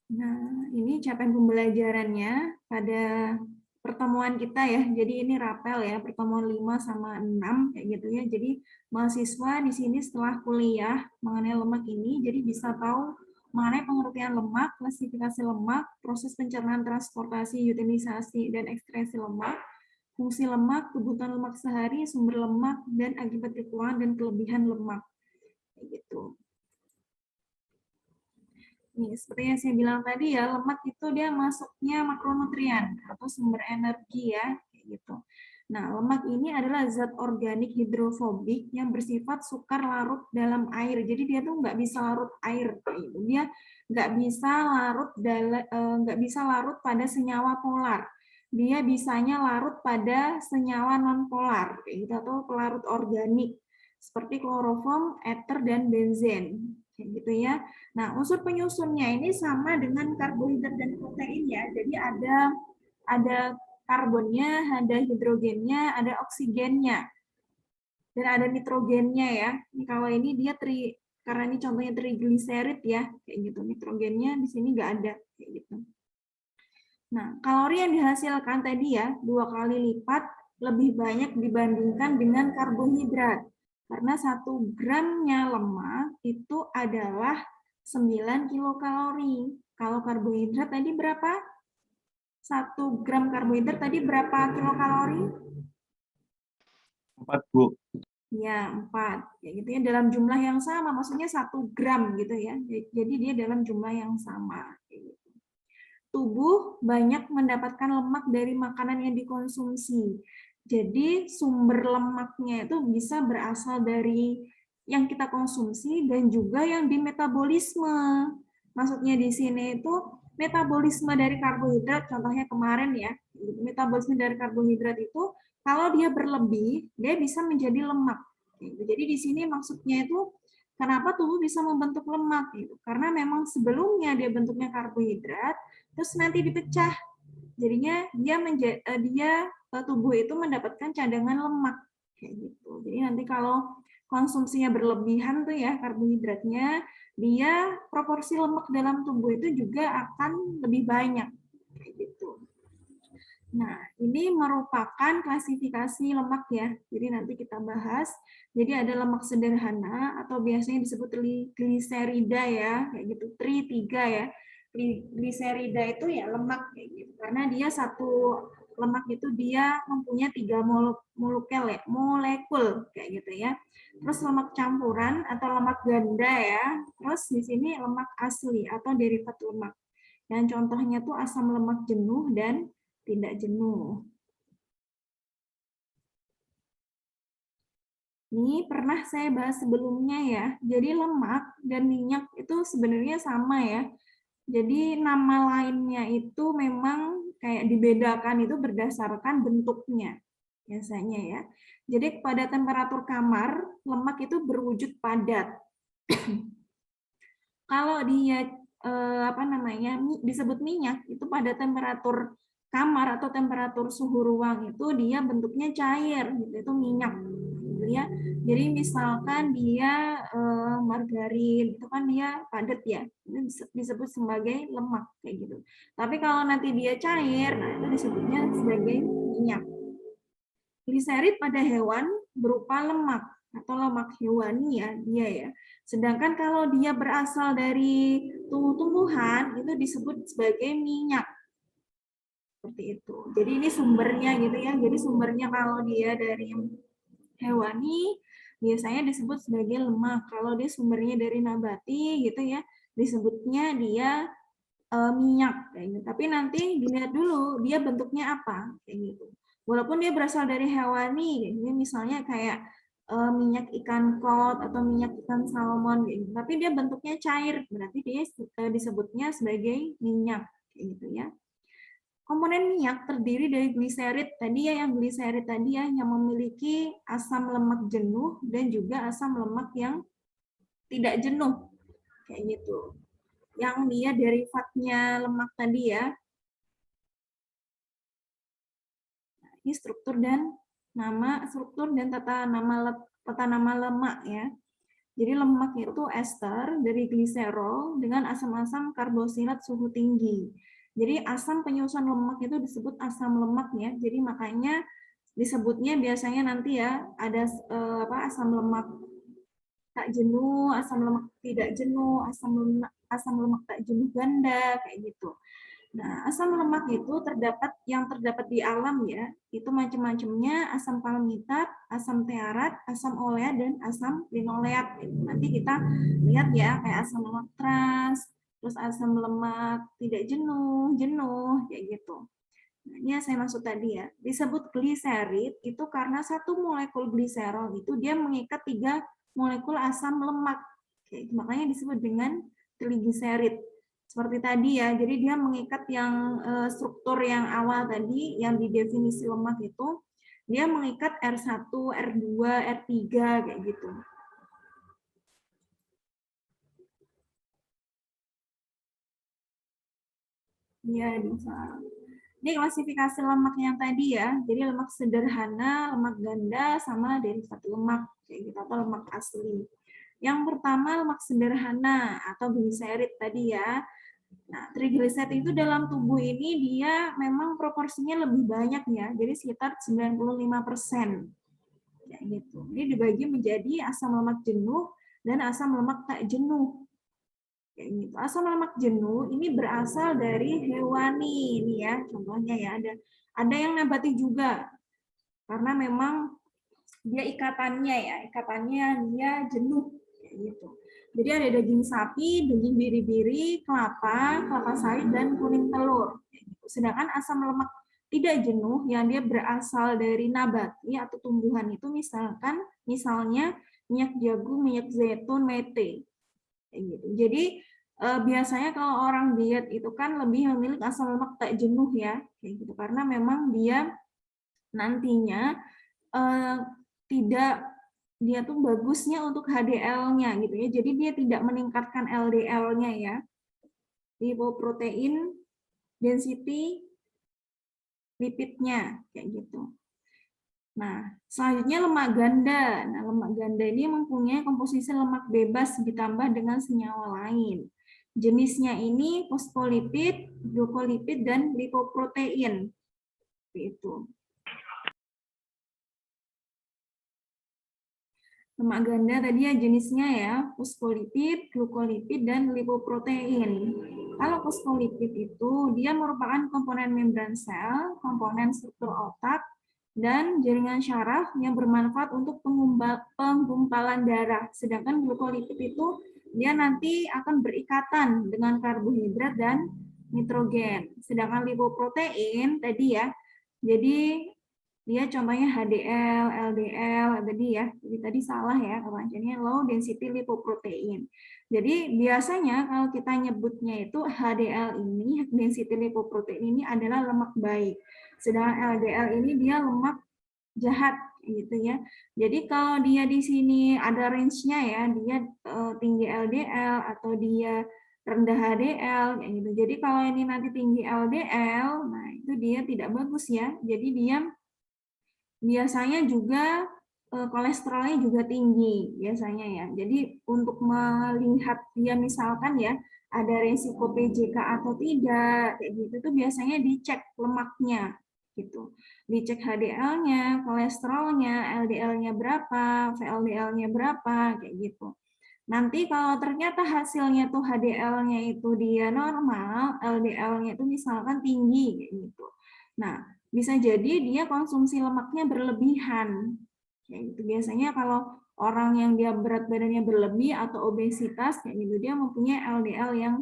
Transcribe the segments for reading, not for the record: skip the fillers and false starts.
Nah, ini capaian pembelajarannya pada pertemuan kita ya. Jadi ini rapel ya, pertemuan 5 sama 6 kayak gitu ya. Jadi mahasiswa di sini setelah kuliah mengenai lemak ini jadi bisa tahu mengenai pengertian lemak, klasifikasi lemak, proses pencernaan, transportasi, utilisasi dan ekskresi lemak, fungsi lemak, kebutuhan lemak sehari, sumber lemak dan akibat kekurangan dan kelebihan lemak. Kayak gitu. Nih, seperti yang saya bilang tadi ya, lemak itu dia masuknya makronutrien atau sumber energi ya, kayak gitu. Nah, lemak ini adalah zat organik hidrofobik yang bersifat sukar larut dalam air. Jadi dia tuh nggak bisa larut air, kayak gitu. Dia nggak bisa larut pada senyawa polar. Dia bisanya larut pada senyawa non polar, kayak gitu, atau pelarut organik seperti kloroform, ether, dan benzen, kayak gitu ya. Nah, unsur penyusunnya ini sama dengan karbohidrat dan protein ya. Jadi ada karbonnya, ada hidrogennya, ada oksigennya, dan ada nitrogennya ya. Ini kalau ini dia karena ini contohnya trigliserid ya, kayak gitu. Nitrogennya di sini nggak ada, kayak gitu. Nah, kalori yang dihasilkan tadi ya 2 kali lipat lebih banyak dibandingkan dengan karbohidrat. Karena 1 gramnya lemak itu adalah 9 kilokalori. Kalau karbohidrat tadi berapa? 1 gram karbohidrat tadi berapa kilokalori? 4, Bu. Ya, 4. Ya, gitu ya, dalam jumlah yang sama, maksudnya 1 gram gitu ya. Jadi dia dalam jumlah yang sama. Tubuh banyak mendapatkan lemak dari makanan yang dikonsumsi. Jadi sumber lemaknya itu bisa berasal dari yang kita konsumsi dan juga yang di metabolisme. Maksudnya di sini itu metabolisme dari karbohidrat, contohnya kemarin ya, metabolisme dari karbohidrat itu kalau dia berlebih, dia bisa menjadi lemak. Jadi di sini maksudnya itu kenapa tubuh bisa membentuk lemak gitu? Karena memang sebelumnya dia bentuknya karbohidrat, terus nanti dipecah. Jadinya tubuh itu mendapatkan cadangan lemak kayak gitu. Jadi nanti kalau konsumsinya berlebihan tuh ya karbohidratnya, dia proporsi lemak dalam tubuh itu juga akan lebih banyak kayak gitu. Nah, ini merupakan klasifikasi lemak ya. Jadi nanti kita bahas. Jadi ada lemak sederhana atau biasanya disebut gliserida ya, kayak gitu. Tri 3 ya. Gliserida itu ya lemak kayak gitu. Karena dia satu lemak itu dia mempunyai 3 molekul kayak gitu ya. Terus lemak campuran atau lemak ganda ya. Terus di sini lemak asli atau derivat lemak. Dan contohnya tuh asam lemak jenuh dan tidak jenuh. Ini pernah saya bahas sebelumnya ya. Jadi lemak dan minyak itu sebenarnya sama ya. Jadi nama lainnya itu memang kayak dibedakan itu berdasarkan bentuknya biasanya ya. Jadi pada temperatur kamar lemak itu berwujud padat. Kalau dia disebut minyak itu pada temperatur kamar atau temperatur suhu ruang itu dia bentuknya cair gitu, itu minyak gitu ya. Jadi misalkan dia margarin itu kan dia padat ya, itu disebut sebagai lemak kayak gitu. Tapi kalau nanti dia cair, nah itu disebutnya sebagai minyak. Gliserid pada hewan berupa lemak atau lemak hewani ya dia ya. Sedangkan kalau dia berasal dari tumbuh-tumbuhan itu disebut sebagai minyak. Seperti itu. Jadi ini sumbernya gitu ya. Jadi sumbernya kalau dia dari hewani biasanya disebut sebagai lemak. Kalau dia sumbernya dari nabati gitu ya, disebutnya dia minyak kayak gitu. Tapi nanti dilihat dulu dia bentuknya apa kayak gitu. Walaupun dia berasal dari hewani, ini misalnya kayak minyak ikan kod atau minyak ikan salmon gitu. Tapi dia bentuknya cair, berarti dia disebutnya sebagai minyak kayak gitu ya. Komponen minyak terdiri dari gliserid tadi ya, yang gliserid tadi ya yang memiliki asam lemak jenuh dan juga asam lemak yang tidak jenuh kayak gitu. Yang dia derivatnya lemak tadi ya. Ini struktur dan tata nama lemak ya. Jadi lemak itu ester dari gliserol dengan asam-asam karbosilat suhu tinggi. Jadi asam penyusun lemak itu disebut asam lemak ya. Jadi makanya disebutnya biasanya nanti ya ada asam lemak tak jenuh, asam lemak tidak jenuh, asam lemak tak jenuh ganda kayak gitu. Nah, asam lemak itu terdapat di alam ya, itu macam-macamnya asam palmitat, asam stearat, asam oleat dan asam linoleat. Nanti kita lihat ya kayak asam lemak trans, terus asam lemak tidak jenuh, jenuh kayak gitu. Nah, ini yang saya maksud tadi ya. Disebut gliserid itu karena satu molekul gliserol itu dia mengikat 3 molekul asam lemak. Oke, makanya disebut dengan trigliserid. Seperti tadi ya, jadi dia mengikat yang struktur yang awal tadi, yang di definisi lemak itu, dia mengikat R1, R2, R3, kayak gitu. Iya, bisa. Ini klasifikasi lemak yang tadi ya, jadi lemak sederhana, lemak ganda, sama derivat lemak, kayak gitu, atau lemak asli. Yang pertama lemak sederhana atau gliserid tadi ya. Nah, trigliserid itu dalam tubuh ini dia memang proporsinya lebih banyak ya, jadi sekitar 95%. Kayak gitu. Ini dibagi menjadi asam lemak jenuh dan asam lemak tak jenuh. Kayak gitu. Asam lemak jenuh ini berasal dari hewani ini ya, contohnya ya ada yang nabati juga karena memang dia ikatannya dia jenuh kayak gitu. Jadi ada daging sapi, daging biri-biri, kelapa, kelapa sawit dan kuning telur. Sedangkan asam lemak tidak jenuh yang dia berasal dari nabati atau tumbuhan itu misalnya minyak jagung, minyak zaitun, mete. Kayak gitu. Jadi biasanya kalau orang diet itu kan lebih memilih asam lemak tak jenuh ya, kayak gitu karena memang dia nantinya tidak dia tuh bagusnya untuk HDL-nya gitu ya. Jadi dia tidak meningkatkan LDL-nya ya. Lipoprotein density lipidnya kayak gitu. Nah, selanjutnya lemak ganda. Nah, lemak ganda ini mempunyai komposisi lemak bebas ditambah dengan senyawa lain. Jenisnya ini fosfolipid, glukolipid, dan lipoprotein. Itu. Lemak ganda tadi ya jenisnya ya, fosfolipid, glukolipid, dan lipoprotein. Kalau fosfolipid itu dia merupakan komponen membran sel, komponen struktur otak, dan jaringan syaraf yang bermanfaat untuk penggumpalan darah. Sedangkan glukolipid itu dia nanti akan berikatan dengan karbohidrat dan nitrogen. Sedangkan lipoprotein tadi ya, jadi dia contohnya HDL, LDL tadi ya. Jadi tadi salah ya kawannya low density lipoprotein. Jadi biasanya kalau kita nyebutnya itu HDL ini, density lipoprotein ini adalah lemak baik. Sedangkan LDL ini dia lemak jahat gitu ya. Jadi kalau dia di sini ada range-nya ya, dia tinggi LDL atau dia rendah HDL kayak gitu. Jadi kalau ini nanti tinggi LDL, nah itu dia tidak bagus ya. Jadi dia biasanya juga kolesterolnya juga tinggi biasanya ya. Jadi untuk melihat dia misalkan ya ada resiko PJK atau tidak kayak gitu tuh biasanya dicek lemaknya gitu. Dicek HDL-nya, kolesterolnya, LDL-nya berapa, VLDL-nya berapa kayak gitu. Nanti kalau ternyata hasilnya tuh HDL-nya itu dia normal, LDL-nya itu misalkan tinggi kayak gitu. Nah, bisa jadi dia konsumsi lemaknya berlebihan. Kayak gitu. Biasanya kalau orang yang dia berat badannya berlebih atau obesitas kayak gitu dia mempunyai LDL yang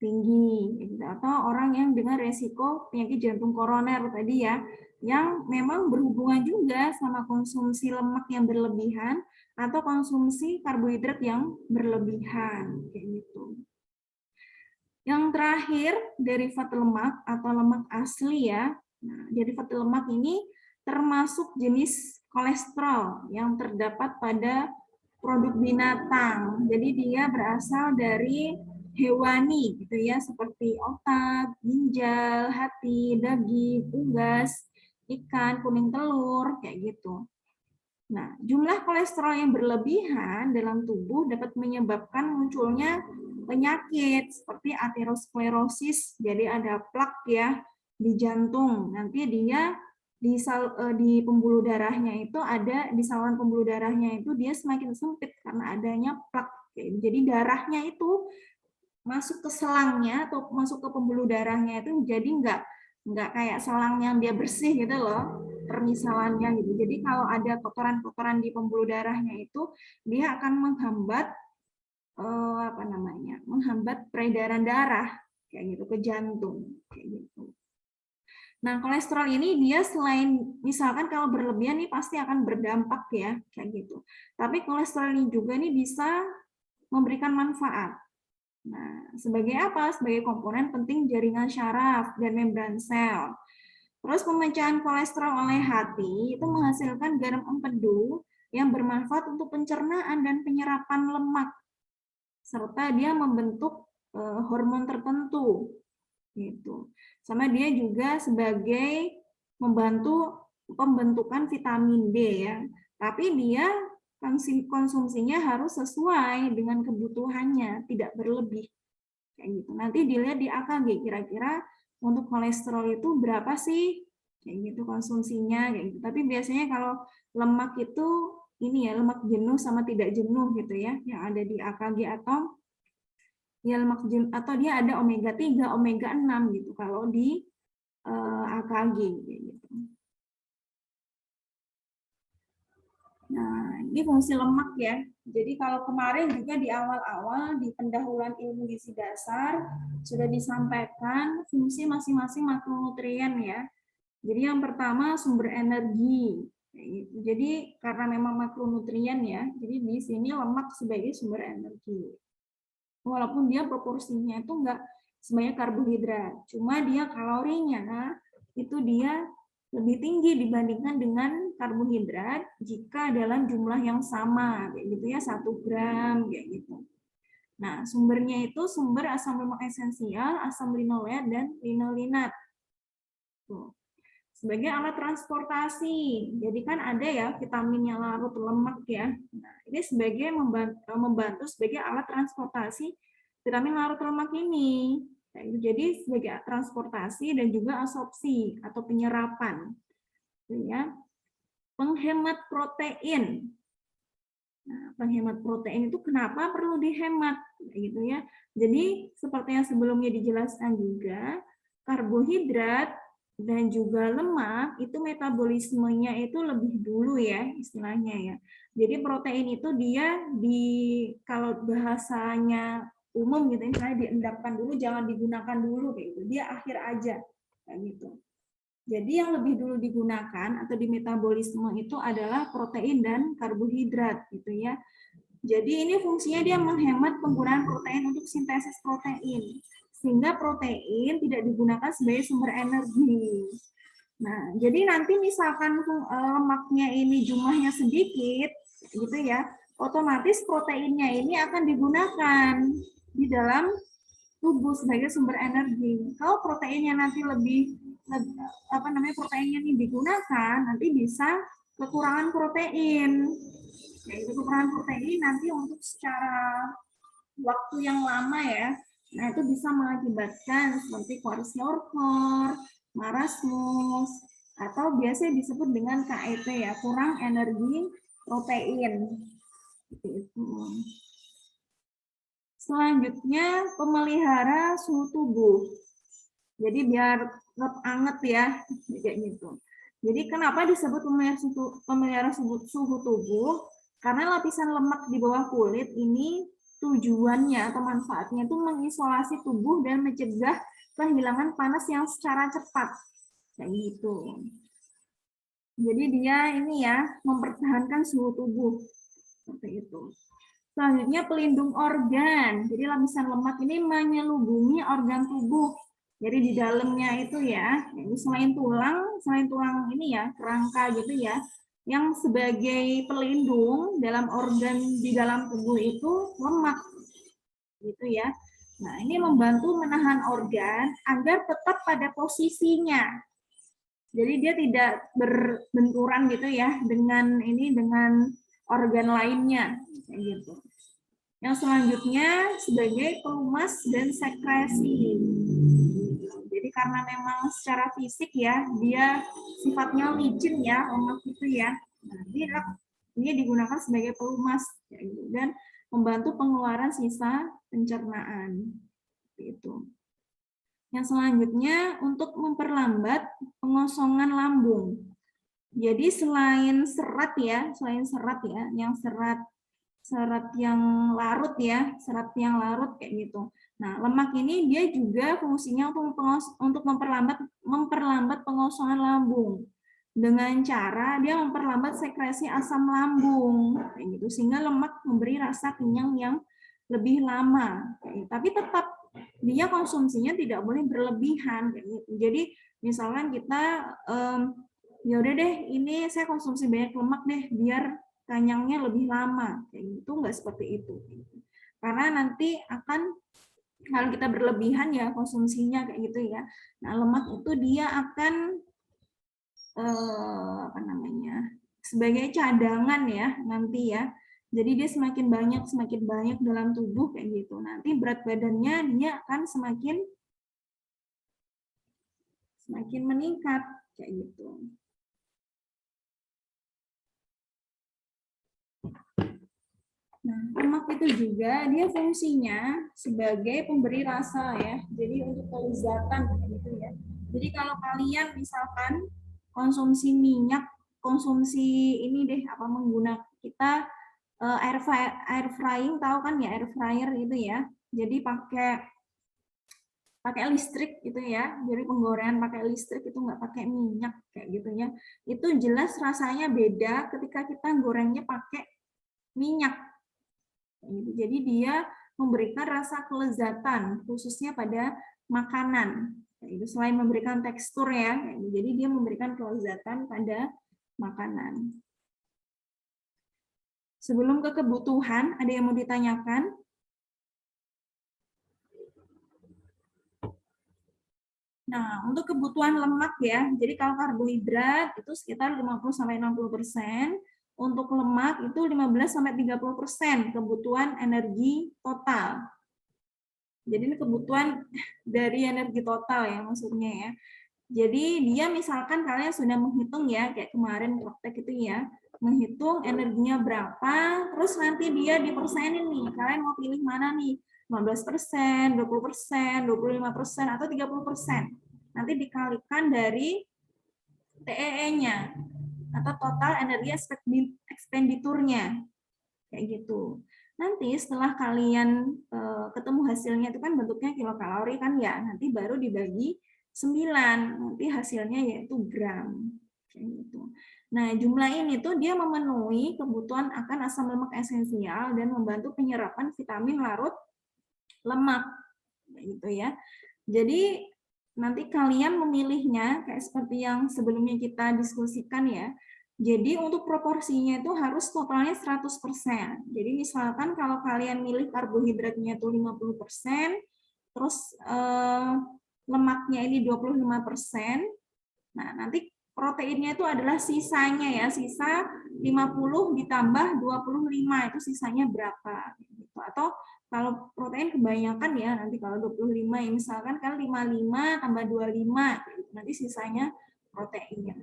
tinggi gitu. Atau orang yang dengan resiko penyakit jantung koroner tadi ya, yang memang berhubungan juga sama konsumsi lemak yang berlebihan atau konsumsi karbohidrat yang berlebihan kayak gitu. Yang terakhir, derivat lemak atau lemak asli ya. Nah, derivat lemak ini termasuk jenis kolesterol yang terdapat pada produk binatang. Jadi dia berasal dari hewani gitu ya, seperti otak, ginjal, hati, daging, unggas, ikan, kuning telur kayak gitu. Nah, jumlah kolesterol yang berlebihan dalam tubuh dapat menyebabkan munculnya penyakit seperti aterosklerosis. Jadi ada plak ya di jantung. Nanti dia di pembuluh darahnya itu ada di saluran pembuluh darahnya itu dia semakin sempit karena adanya plak. Jadi darahnya itu masuk ke selangnya atau masuk ke pembuluh darahnya itu jadi nggak kayak selang yang dia bersih gitu loh permisalannya gitu. Jadi kalau ada kotoran-kotoran di pembuluh darahnya itu dia akan menghambat menghambat peredaran darah kayak gitu ke jantung kayak gitu. Nah, kolesterol ini dia selain misalkan kalau berlebihan nih pasti akan berdampak ya kayak gitu. Tapi kolesterol ini juga nih bisa memberikan manfaat. Nah, sebagai apa? Sebagai komponen penting jaringan syaraf dan membran sel. Terus pemecahan kolesterol oleh hati itu menghasilkan garam empedu yang bermanfaat untuk pencernaan dan penyerapan lemak. Serta dia membentuk hormon tertentu. Gitu. Sama dia juga sebagai membantu pembentukan vitamin D ya. Tapi dia konsumsinya harus sesuai dengan kebutuhannya, tidak berlebih. Kayak gitu. Nanti dilihat di AKG kira-kira untuk kolesterol itu berapa sih? Kayak gitu konsumsinya kayak gitu. Tapi biasanya kalau lemak itu ini ya, lemak jenuh sama tidak jenuh gitu ya, yang ada di AKG atau ya lemak jenuh atau dia ada omega 3, omega 6 gitu kalau di AKG kayak gitu. Nah, ini fungsi lemak ya. Jadi kalau kemarin juga di awal-awal di pendahuluan ilmu gizi dasar sudah disampaikan fungsi masing-masing makronutrien ya. Jadi yang pertama sumber energi. Jadi karena memang makronutrien ya, jadi di sini lemak sebagai sumber energi. Walaupun dia proporsinya itu enggak sebanyak karbohidrat, cuma dia kalorinya itu dia lebih tinggi dibandingkan dengan karbohidrat jika dalam jumlah yang sama, kayak gitu ya, 1 gram, kayak gitu. Nah, sumbernya itu sumber asam lemak esensial, asam linolet, dan linolenat. Tuh. Sebagai alat transportasi, jadi kan ada ya vitamin yang larut lemak ya. Nah, ini sebagai membantu sebagai alat transportasi vitamin larut lemak ini. Jadi sebagai transportasi dan juga absorpsi atau penyerapan. Ya. Penghemat protein. Nah, penghemat protein itu kenapa perlu dihemat gitu ya. Jadi seperti yang sebelumnya dijelaskan juga, karbohidrat dan juga lemak itu metabolismenya itu lebih dulu ya istilahnya ya. Jadi protein itu dia kalau bahasanya umum gitu misalnya diendapkan dulu, jangan digunakan dulu kayak gitu. Dia akhir aja kayak gitu. Jadi yang lebih dulu digunakan atau di metabolisme itu adalah protein dan karbohidrat gitu ya. Jadi ini fungsinya dia menghemat penggunaan protein untuk sintesis protein. Sehingga protein tidak digunakan sebagai sumber energi. Nah, jadi nanti misalkan lemaknya ini jumlahnya sedikit gitu ya, otomatis proteinnya ini akan digunakan di dalam tubuh sebagai sumber energi. Kalau proteinnya nanti proteinnya ini digunakan, nanti bisa kekurangan protein. Yaitu kekurangan protein nanti untuk secara waktu yang lama ya. Nah, itu bisa mengakibatkan seperti kwashiorkor, marasmus, atau biasa disebut dengan KET ya, kurang energi protein. Itu. Selanjutnya, pemelihara suhu tubuh. Jadi biar tetap anget ya, kayak gitu. Jadi kenapa disebut pemelihara suhu tubuh? Karena lapisan lemak di bawah kulit ini tujuannya atau manfaatnya itu mengisolasi tubuh dan mencegah kehilangan panas yang secara cepat. Kayak gitu. Jadi dia ini ya mempertahankan suhu tubuh. Seperti itu. Selanjutnya pelindung organ. Jadi lapisan lemak ini menyelubungi organ tubuh. Jadi di dalamnya itu ya, selain tulang ini ya, kerangka gitu ya, yang sebagai pelindung dalam organ di dalam tubuh itu lemak. Gitu ya. Nah, ini membantu menahan organ agar tetap pada posisinya. Jadi dia tidak berbenturan gitu ya dengan organ lainnya kayak gitu. Yang selanjutnya sebagai pelumas dan sekresi. Jadi karena memang secara fisik ya dia sifatnya licin ya, lemak itu ya. Nah, dia digunakan sebagai pelumas kayak gitu, dan membantu pengeluaran sisa pencernaan. Itu. Yang selanjutnya untuk memperlambat pengosongan lambung. Jadi selain serat ya, yang serat yang larut ya, serat yang larut kayak gitu. Nah, lemak ini dia juga fungsinya untuk memperlambat pengosongan lambung dengan cara dia memperlambat sekresi asam lambung kayak gitu, sehingga lemak memberi rasa kenyang yang lebih lama. Tapi tetap dia konsumsinya tidak boleh berlebihan kayak gitu. Jadi misalkan kita ya udah deh ini saya konsumsi banyak lemak deh biar kenyangnya lebih lama kayak gitu, nggak seperti itu. Karena nanti akan kalau kita berlebihan ya konsumsinya kayak gitu ya. Nah, lemak itu dia akan apa namanya? Sebagai cadangan ya nanti ya. Jadi dia semakin banyak dalam tubuh kayak gitu. Nanti berat badannya dia akan semakin meningkat kayak gitu. Nah, lemak itu juga dia fungsinya sebagai pemberi rasa ya. Jadi untuk kelezatan gitu ya. Jadi kalau kalian misalkan konsumsi minyak, konsumsi ini deh apa menggunakan kita air frying, tahu kan ya air fryer itu ya. Jadi pakai listrik gitu ya. Jadi penggorengan pakai listrik itu nggak pakai minyak kayak gitu ya. Itu jelas rasanya beda ketika kita gorengnya pakai minyak. Jadi dia memberikan rasa kelezatan khususnya pada makanan. Selain memberikan tekstur ya, jadi dia memberikan kelezatan pada makanan. Sebelum ke kebutuhan, ada yang mau ditanyakan? Nah, untuk kebutuhan lemak ya, jadi kalau karbohidrat itu sekitar 50-60%, untuk lemak itu 15-30% kebutuhan energi total. Jadi ini kebutuhan dari energi total ya maksudnya ya. Jadi dia misalkan kalian sudah menghitung ya, kayak kemarin praktek itu ya, menghitung energinya berapa, terus nanti dia dipersenin nih, kalian mau pilih mana nih, 15%, 20%, 25%, atau 30%. Nanti dikalikan dari TEE-nya, atau total energi ekspenditurnya, kayak gitu. Nanti setelah kalian ketemu hasilnya itu kan bentuknya kilokalori kan ya, nanti baru dibagi 9, nanti hasilnya yaitu gram. Kayak gitu. Nah, jumlah ini tuh dia memenuhi kebutuhan akan asam lemak esensial dan membantu penyerapan vitamin larut lemak. Kayak gitu ya. Jadi nanti kalian memilihnya kayak seperti yang sebelumnya kita diskusikan ya. Jadi untuk proporsinya itu harus totalnya 100%. Jadi misalkan kalau kalian milih karbohidratnya itu 50%, terus lemaknya ini 25%, nah nanti proteinnya itu adalah sisanya ya, sisa 50 ditambah 25, itu sisanya berapa. Atau kalau protein kebanyakan ya, nanti kalau 25 ya misalkan kan 55 tambah 25, nanti sisanya proteinnya.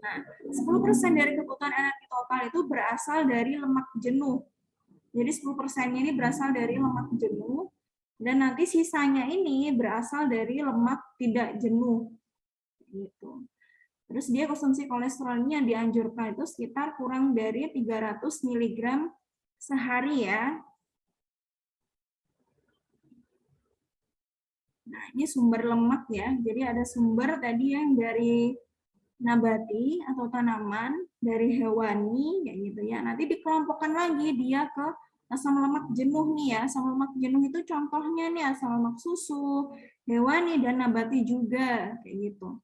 Nah, 10% dari kebutuhan energi total itu berasal dari lemak jenuh. Jadi 10%-nya ini berasal dari lemak jenuh, dan nanti sisanya ini berasal dari lemak tidak jenuh. Gitu. Terus dia konsumsi kolesterolnya dianjurkan itu sekitar kurang dari 300 mg sehari ya. Nah, ini sumber lemak ya. Jadi ada sumber tadi yang dari nabati atau tanaman, dari hewani kayak gitu ya. Nanti dikelompokkan lagi dia ke asam lemak jenuh nih ya. Asam lemak jenuh itu contohnya nih asam lemak susu, hewani dan nabati juga kayak gitu.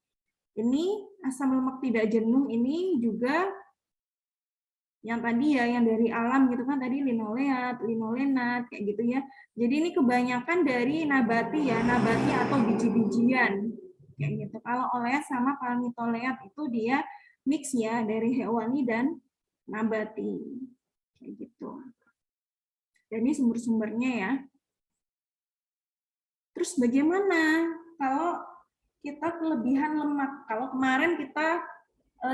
Ini asam lemak tidak jenuh ini juga yang tadi ya, yang dari alam gitu kan, tadi linoleat, linolenat, kayak gitu ya. Jadi ini kebanyakan dari nabati ya, nabati atau biji-bijian. kayak gitu. Kalau oleat sama palmitoleat itu dia mix ya dari hewani dan nabati, kayak gitu. Dan ini sumber-sumbernya ya. Terus bagaimana kalau kita kelebihan lemak? Kalau kemarin kita,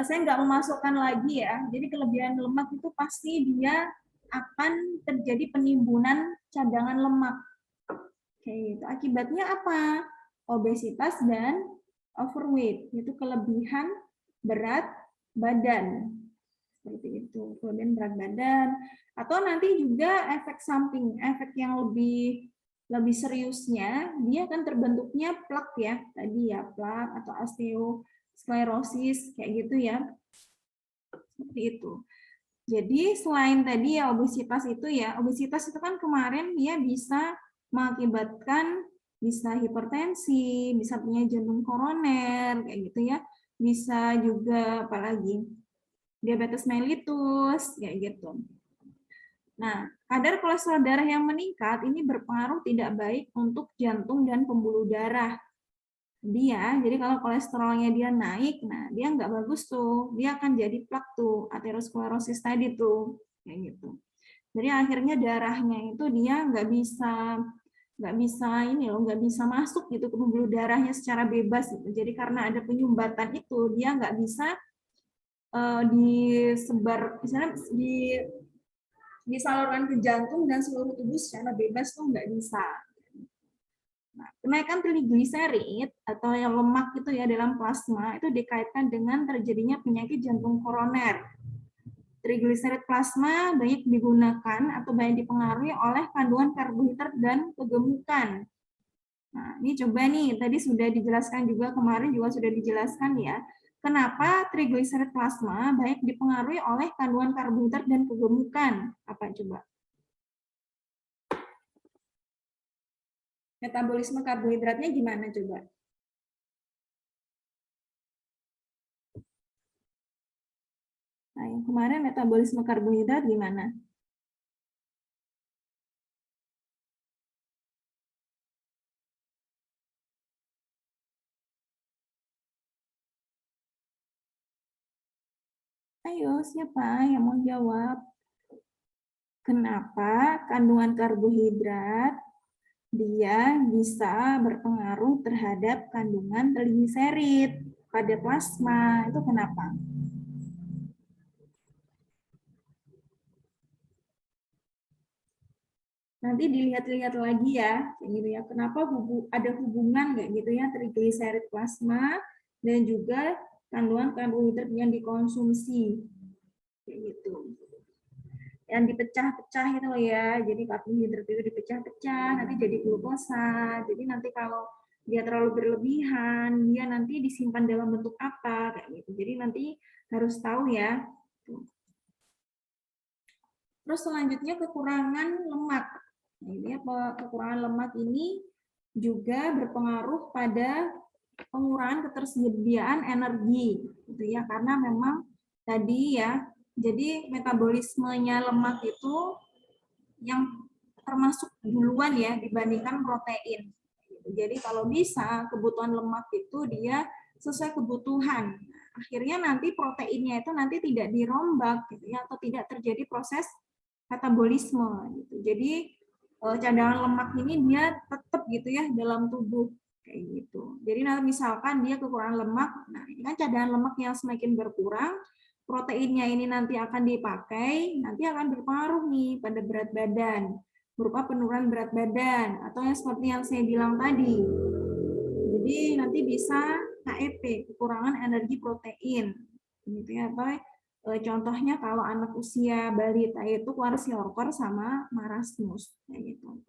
saya nggak memasukkan lagi ya, jadi kelebihan lemak itu pasti dia akan terjadi penimbunan cadangan lemak. Kayak gitu. Akibatnya apa? Obesitas dan overweight, itu kelebihan berat badan. Seperti itu, kelebihan berat badan. Atau nanti juga efek samping, efek yang lebih seriusnya, dia akan terbentuknya plak ya, tadi ya, plak atau osteosklerosis, kayak gitu ya. Seperti itu. Jadi selain tadi ya obesitas itu kan kemarin dia bisa mengakibatkan bisa hipertensi, bisa punya jantung koroner, kayak gitu ya. Bisa juga apalagi diabetes mellitus, kayak gitu. Nah, kadar kolesterol darah yang meningkat ini berpengaruh tidak baik untuk jantung dan pembuluh darah. Jadi kalau kolesterolnya dia naik, nah dia nggak bagus tuh, dia akan jadi plak tuh, aterosklerosis tadi tuh, kayak gitu. Jadi akhirnya darahnya itu dia nggak bisa ini loh, nggak bisa masuk gitu ke pembuluh darahnya secara bebas gitu. Jadi karena ada penyumbatan itu, dia nggak bisa disebar, misalnya disalurkan ke jantung dan seluruh tubuh secara bebas tuh nggak bisa. Nah, kenaikan trigliserid atau yang lemak itu ya dalam plasma itu dikaitkan dengan terjadinya penyakit jantung koroner. Trigliserid plasma banyak digunakan atau banyak dipengaruhi oleh kandungan karbohidrat dan kegemukan. Nah, ini coba nih, tadi sudah dijelaskan juga, kemarin juga sudah dijelaskan ya, kenapa trigliserid plasma banyak dipengaruhi oleh kandungan karbohidrat dan kegemukan. Apa coba? Metabolisme karbohidratnya gimana coba? Nah, yang kemarin metabolisme karbohidrat gimana? Ayo, siapa yang mau jawab? Kenapa kandungan karbohidrat dia bisa berpengaruh terhadap kandungan trigliserid pada plasma? Itu kenapa? Nanti dilihat-lihat lagi ya, kayak gitu ya. Kenapa ada hubungan kayak gitu ya trigliserid plasma dan juga kandungan karbohidrat yang dikonsumsi, kayak gitu. Yang dipecah-pecah itu loh ya, jadi karbohidrat itu dipecah-pecah, nanti jadi glukosa. Jadi nanti kalau dia terlalu berlebihan, dia nanti disimpan dalam bentuk apa, kayak gitu. Jadi nanti harus tahu ya. Terus selanjutnya kekurangan lemak. Nah, ini kekurangan lemak ini juga berpengaruh pada pengurangan ketersediaan energi, gitu ya, karena memang tadi ya, jadi metabolismenya lemak itu yang termasuk duluan ya dibandingkan protein. Jadi kalau bisa kebutuhan lemak itu dia sesuai kebutuhan. Akhirnya nanti proteinnya itu nanti tidak dirombak gitu ya, atau tidak terjadi proses metabolisme gitu. Jadi cadangan lemak ini dia tetap gitu ya dalam tubuh kayak gitu. Jadi nanti misalkan dia kekurangan lemak, nah ini kan cadangan lemak yang semakin berkurang, proteinnya ini nanti akan dipakai, nanti akan berpengaruh nih pada berat badan, berupa penurunan berat badan atau yang seperti yang saya bilang tadi. Jadi nanti bisa HEP, kekurangan energi protein, gitu ya. Atau contohnya kalau anak usia balita itu kwashiorkor sama marasmus, kayak gitu.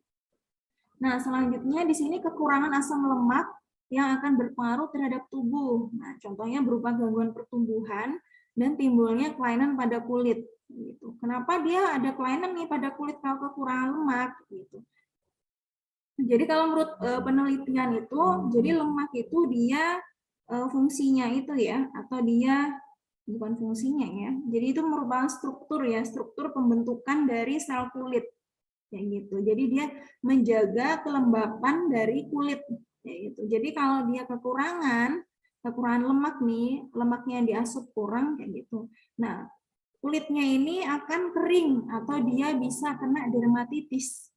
Nah, selanjutnya di sini kekurangan asam lemak yang akan berpengaruh terhadap tubuh. Nah, contohnya berupa gangguan pertumbuhan dan timbulnya kelainan pada kulit. Gitu. Kenapa dia ada kelainan nih pada kulit kalau kekurangan lemak? Gitu. Jadi kalau menurut penelitian itu, jadi lemak itu dia fungsinya itu ya, atau dia bukan fungsinya ya. Jadi itu merupakan struktur ya, struktur pembentukan dari sel kulit. Kayak gitu. Jadi dia menjaga kelembapan dari kulit. Kayak gitu. Jadi kalau dia kekurangan lemak nih, lemaknya yang diasup kurang kayak gitu. Nah, kulitnya ini akan kering atau dia bisa kena dermatitis.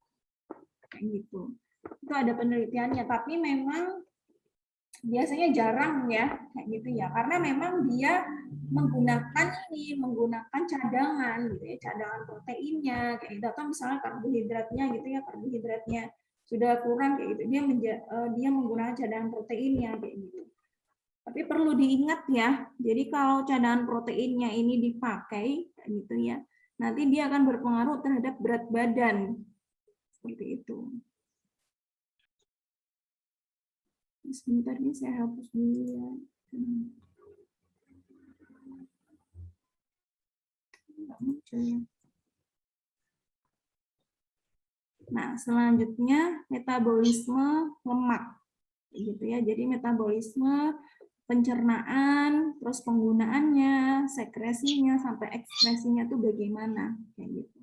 Kayak gitu. Itu ada penelitiannya, tapi memang biasanya jarang ya kayak gitu ya, karena memang dia menggunakan cadangan gitu ya, cadangan proteinnya kayak gitu, atau misalnya karbohidratnya gitu ya, karbohidratnya sudah kurang kayak gitu, dia menggunakan cadangan proteinnya kayak gitu. Tapi perlu diingat ya, jadi kalau cadangan proteinnya ini dipakai kayak gitu ya, nanti dia akan berpengaruh terhadap berat badan seperti itu. Sebentar nih, saya hapus dulu ya. Nggak muncul ya. Nah, selanjutnya metabolisme lemak. Gitu ya. Jadi metabolisme, pencernaan, terus penggunaannya, sekresinya sampai ekspresinya tuh bagaimana kayak gitu.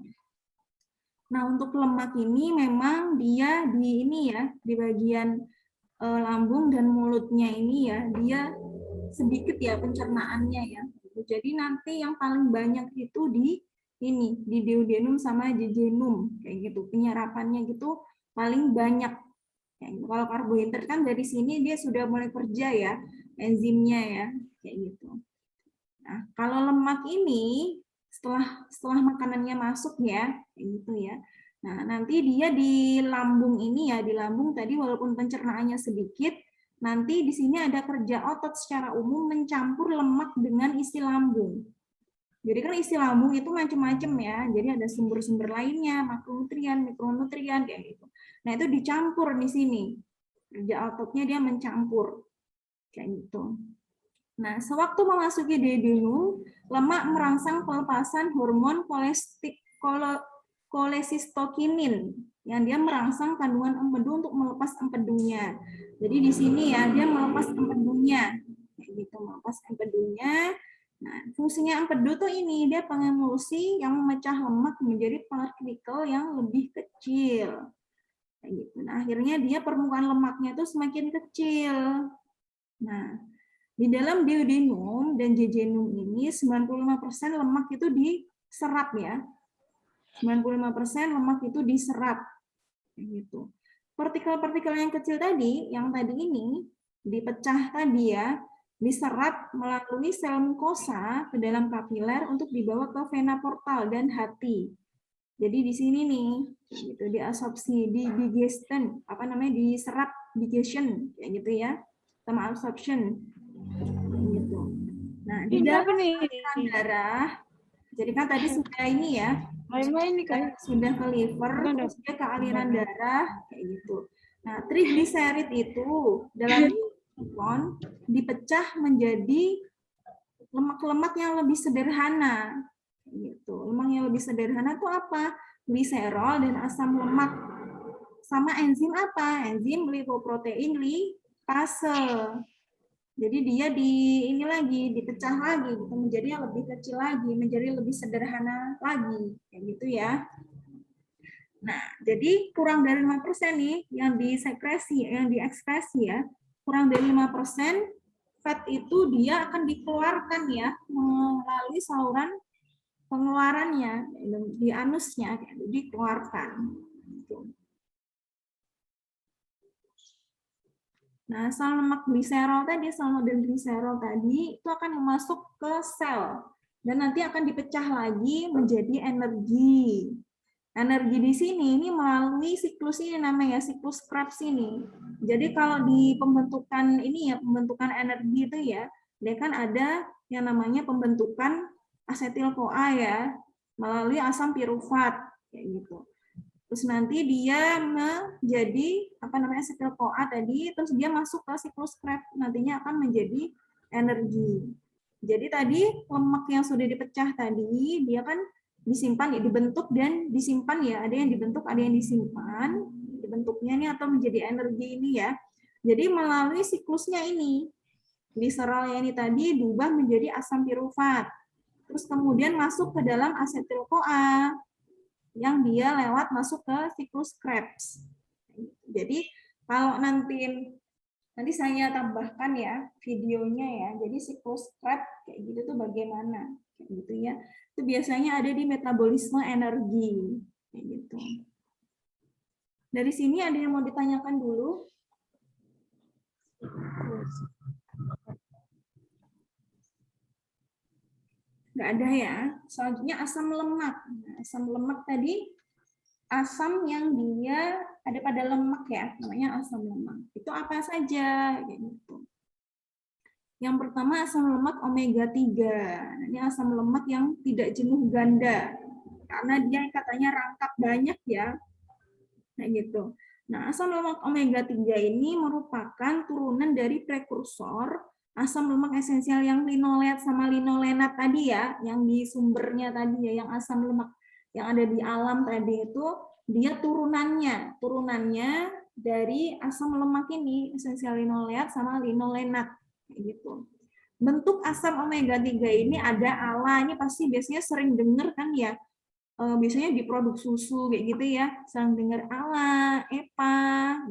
Nah, untuk lemak ini memang dia di ini ya, di bagian lambung dan mulutnya ini ya, dia sedikit ya pencernaannya ya. Jadi nanti yang paling banyak itu di ini, di duodenum sama jejunum kayak gitu. Penyerapannya gitu paling banyak. Kayak gitu. Kalau karbohidrat kan dari sini dia sudah mulai kerja ya, enzimnya ya, kayak gitu. Nah, kalau lemak ini setelah makanannya masuk ya, kayak gitu ya. Nah, nanti dia di lambung ini ya, di lambung tadi walaupun pencernaannya sedikit, nanti di sini ada kerja otot secara umum mencampur lemak dengan isi lambung. Jadi kan isi lambung itu macam-macam ya. Jadi ada sumber-sumber lainnya, makronutrien, mikronutrien kayak gitu. Nah, itu dicampur di sini. Kerja ototnya dia mencampur kayak gitu. Nah, sewaktu memasuki duodenum, lemak merangsang pelepasan hormon kolesistokinin yang dia merangsang kandungan empedu untuk melepas empedunya. Jadi di sini ya dia melepas empedunya, gitu, melepas empedunya. Nah, fungsinya empedu tuh ini dia pengemulsi yang memecah lemak menjadi partikel yang lebih kecil. Kayak gitu. Nah, akhirnya dia permukaan lemaknya itu semakin kecil. Nah, di dalam duodenum dan jejunum ini 95% lemak itu diserap ya. 95% lemak itu diserap. Gitu. Partikel-partikel yang kecil tadi, yang tadi ini dipecah tadi ya, diserap melalui sel mukosa ke dalam kapiler untuk dibawa ke vena portal dan hati. Jadi di sini nih, gitu, diabsorpsi, digestion, apa namanya, diserap, digestion, kayak gitu ya, sama absorption. Gitu. Nah, di dalam aliran darah, jadi kan tadi sudah ini ya, sudah ke liver, terus dia ke aliran darah, kayak gitu. Nah, trigliserid itu dalam lipon dipecah menjadi lemak-lemak yang lebih sederhana, gitu. Lemak yang lebih sederhana itu apa? Gliserol dan asam lemak. Sama enzim apa? Enzim lipoprotein lipase. Jadi dia ini lagi dipecah lagi gitu, menjadi yang lebih kecil lagi, menjadi lebih sederhana lagi, kayak gitu ya. Nah, jadi kurang dari 5% nih yang disekresi, yang diekspresi ya. Kurang dari 5% fat itu dia akan dikeluarkan ya melalui saluran pengeluarannya di anusnya, dikeluarkan. Nah, sel lemak gliserol tadi, sel model gliserol tadi itu akan masuk ke sel dan nanti akan dipecah lagi menjadi energi. Energi di sini ini melalui siklus ini namanya siklus Krebs ini. Jadi kalau di pembentukan ini ya, pembentukan energi itu ya, dia kan ada yang namanya pembentukan asetil-CoA ya melalui asam pirufat kayak gitu. Terus nanti dia menjadi apa namanya asetil-CoA tadi, terus dia masuk ke siklus Krebs, nantinya akan menjadi energi. Jadi tadi lemak yang sudah dipecah tadi dia kan disimpan ya, dibentuk dan disimpan ya, ada yang dibentuk, ada yang disimpan, dibentuknya ini atau menjadi energi ini ya. Jadi melalui siklusnya ini, gliserol ini tadi diubah menjadi asam pirufat. Terus kemudian masuk ke dalam asetil-CoA yang dia lewat masuk ke siklus Krebs. Jadi kalau nanti Nanti saya tambahkan ya videonya ya. Jadi siklus Krebs kayak gitu tuh bagaimana? Kayak gitu ya. Itu biasanya ada di metabolisme energi kayak gitu. Dari sini ada yang mau ditanyakan dulu? Nggak ada ya. Selanjutnya asam lemak. Nah, asam lemak tadi asam yang dia ada pada lemak ya, namanya asam lemak. Itu apa saja? Kayak gitu. Yang pertama asam lemak omega 3. Ini asam lemak yang tidak jenuh ganda. Karena dia katanya rangkap banyak ya. Nah gitu. Nah, asam lemak omega 3 ini merupakan turunan dari prekursor asam lemak esensial yang linoleat sama linolenat tadi ya, yang di sumbernya tadi ya, yang asam lemak yang ada di alam tadi itu dia turunannya dari asam lemak ini esensial linoleat sama linolenat gitu. Bentuk asam omega 3 ini ada ALA, ini pasti biasanya sering dengar kan ya, biasanya di produk susu kayak gitu ya, sering dengar ALA, EPA,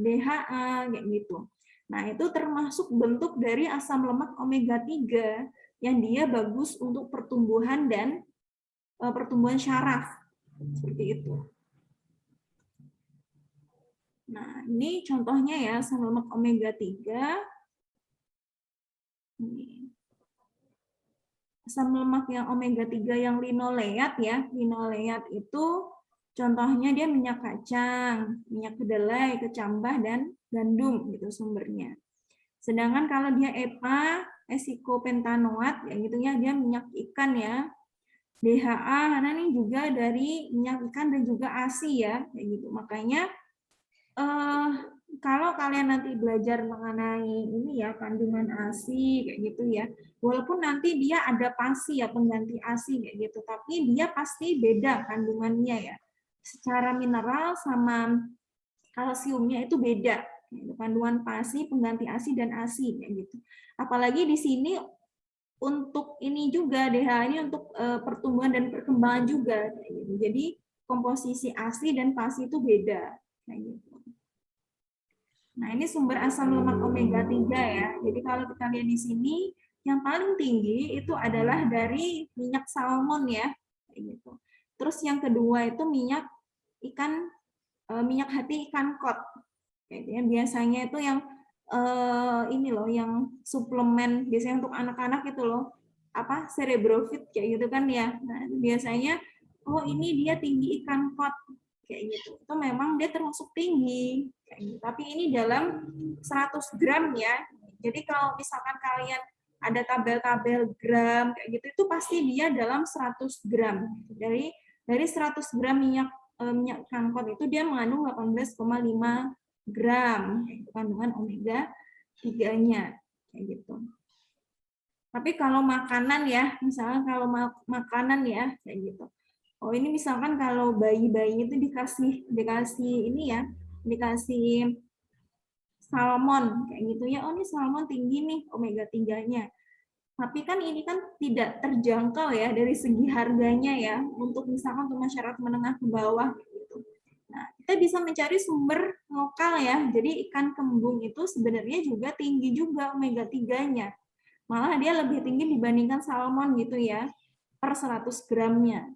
DHA kayak gitu. Nah, itu termasuk bentuk dari asam lemak omega 3 yang dia bagus untuk pertumbuhan dan pertumbuhan syaraf. Seperti itu. Nah, ini contohnya ya asam lemak omega 3. Ini. Asam lemak yang omega 3 yang linoleat ya. Linoleat itu contohnya dia minyak kacang, minyak kedelai, kecambah, dan gandum gitu sumbernya. Sedangkan kalau dia EPA, esikopentanoat, ya gitu ya, dia minyak ikan ya. DHA, karena ini juga dari minyak ikan dan juga ASI ya, kayak gitu. Makanya kalau kalian nanti belajar mengenai ini ya kandungan ASI kayak gitu ya, walaupun nanti dia ada PASI ya pengganti ASI kayak gitu, tapi dia pasti beda kandungannya ya. Secara mineral sama kalsiumnya itu beda. Kandungan PASI, pengganti ASI dan ASI kayak gitu. Apalagi di sini untuk ini juga DHA ini untuk pertumbuhan dan perkembangan juga kayak gitu. Jadi komposisi ASI dan PASI itu beda kayak gitu. Nah, ini sumber asam lemak omega 3 ya. Jadi kalau kita lihat di sini, yang paling tinggi itu adalah dari minyak salmon ya. Kayak gitu. Terus yang kedua itu minyak ikan, minyak hati ikan kod. Kayak gitu ya. Biasanya itu yang ini loh, yang suplemen, biasanya untuk anak-anak itu loh, apa cerebrofit kayak gitu kan ya. Nah, biasanya, oh ini dia tinggi ikan kod kayak gitu. Itu memang dia termasuk tinggi. Kayak gitu. Tapi ini dalam 100 gram ya. Jadi kalau misalkan kalian ada tabel-tabel gram kayak gitu, itu pasti dia dalam 100 gram. Dari 100 gram minyak kangkot itu dia mengandung 18,5 gram kandungan omega 3-nya kayak gitu. Tapi kalau makanan ya, misalnya kalau makanan ya kayak gitu. Oh ini misalkan kalau bayi-bayi itu dikasih ini ya, dikasih salmon kayak gitu ya. Oh ini salmon tinggi nih omega 3-nya. Tapi kan ini kan tidak terjangkau ya dari segi harganya ya untuk misalkan untuk masyarakat menengah ke bawah gitu. Nah, kita bisa mencari sumber lokal ya. Jadi ikan kembung itu sebenarnya juga tinggi juga omega 3-nya. Malah dia lebih tinggi dibandingkan salmon gitu ya per 100 gramnya.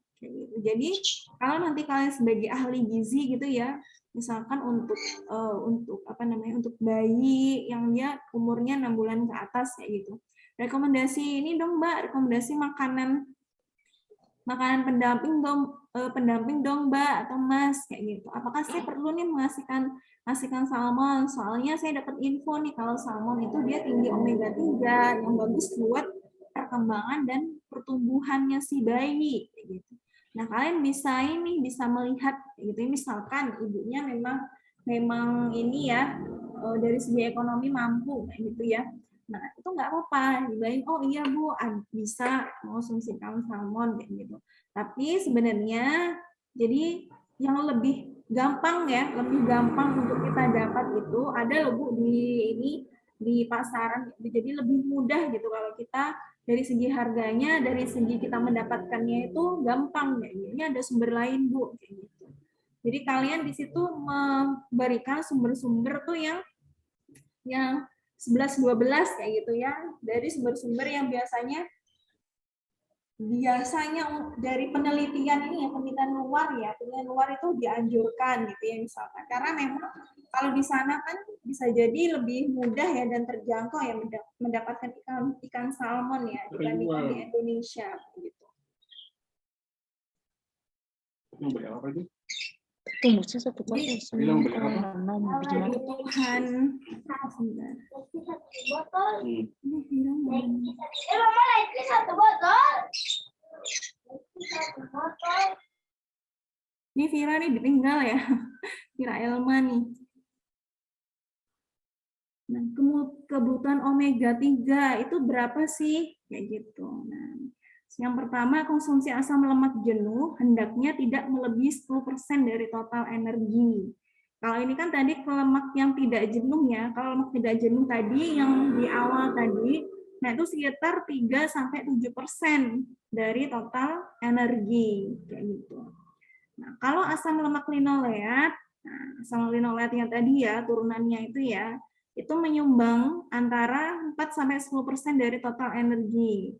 Jadi kalau nanti kalian sebagai ahli gizi gitu ya, misalkan untuk apa namanya untuk bayi yang dia umurnya 6 bulan ke atas kayak gitu. Rekomendasi ini dong Mbak, rekomendasi makanan pendamping dong Mbak atau Mas kayak gitu. Apakah saya perlu nih mengasihkan salmon? Soalnya saya dapat info nih kalau salmon itu dia tinggi omega 3 yang bagus buat perkembangan dan pertumbuhannya si bayi kayak gitu. Nah, kalian bisa melihat gitu. Misalkan ibunya memang ini ya dari segi ekonomi mampu kayak gitu ya. Nah, itu nggak apa-apa. Dibayang, oh iya Bu, bisa mengonsumsikan salmon kayak gitu. Tapi sebenarnya jadi yang lebih gampang ya, lebih gampang untuk kita dapat itu ada loh Bu di pasaran. Jadi lebih mudah gitu kalau kita dari segi harganya, dari segi kita mendapatkannya itu gampang ya. Ini ada sumber lain Bu kayak gitu. Jadi kalian di situ memberikan sumber-sumber tuh yang 11-12 kayak gitu ya, dari sumber-sumber yang biasanya dari penelitian ini ya, penelitian luar itu dianjurkan gitu ya misalkan, karena memang kalau di sana kan bisa jadi lebih mudah ya dan terjangkau ya mendapatkan ikan salmon ya dibandingkan di Indonesia gitu. Tembusnya satu kali sembilan kebutuhan ini Vira nih ditinggal ya, Vira Elma nih. Nah, kebutuhan omega 3 itu berapa sih? Kayak gitu. Nah, yang pertama, konsumsi asam lemak jenuh hendaknya tidak melebihi 10% dari total energi. Kalau ini kan tadi lemak yang tidak jenuh ya. Kalau lemak tidak jenuh tadi yang di awal tadi, nah itu sekitar 3-7% dari total energi kayak gitu. Nah, kalau asam lemak linoleat, nah, asam linoleat yang tadi ya turunannya itu ya, itu menyumbang antara 4-10% dari total energi.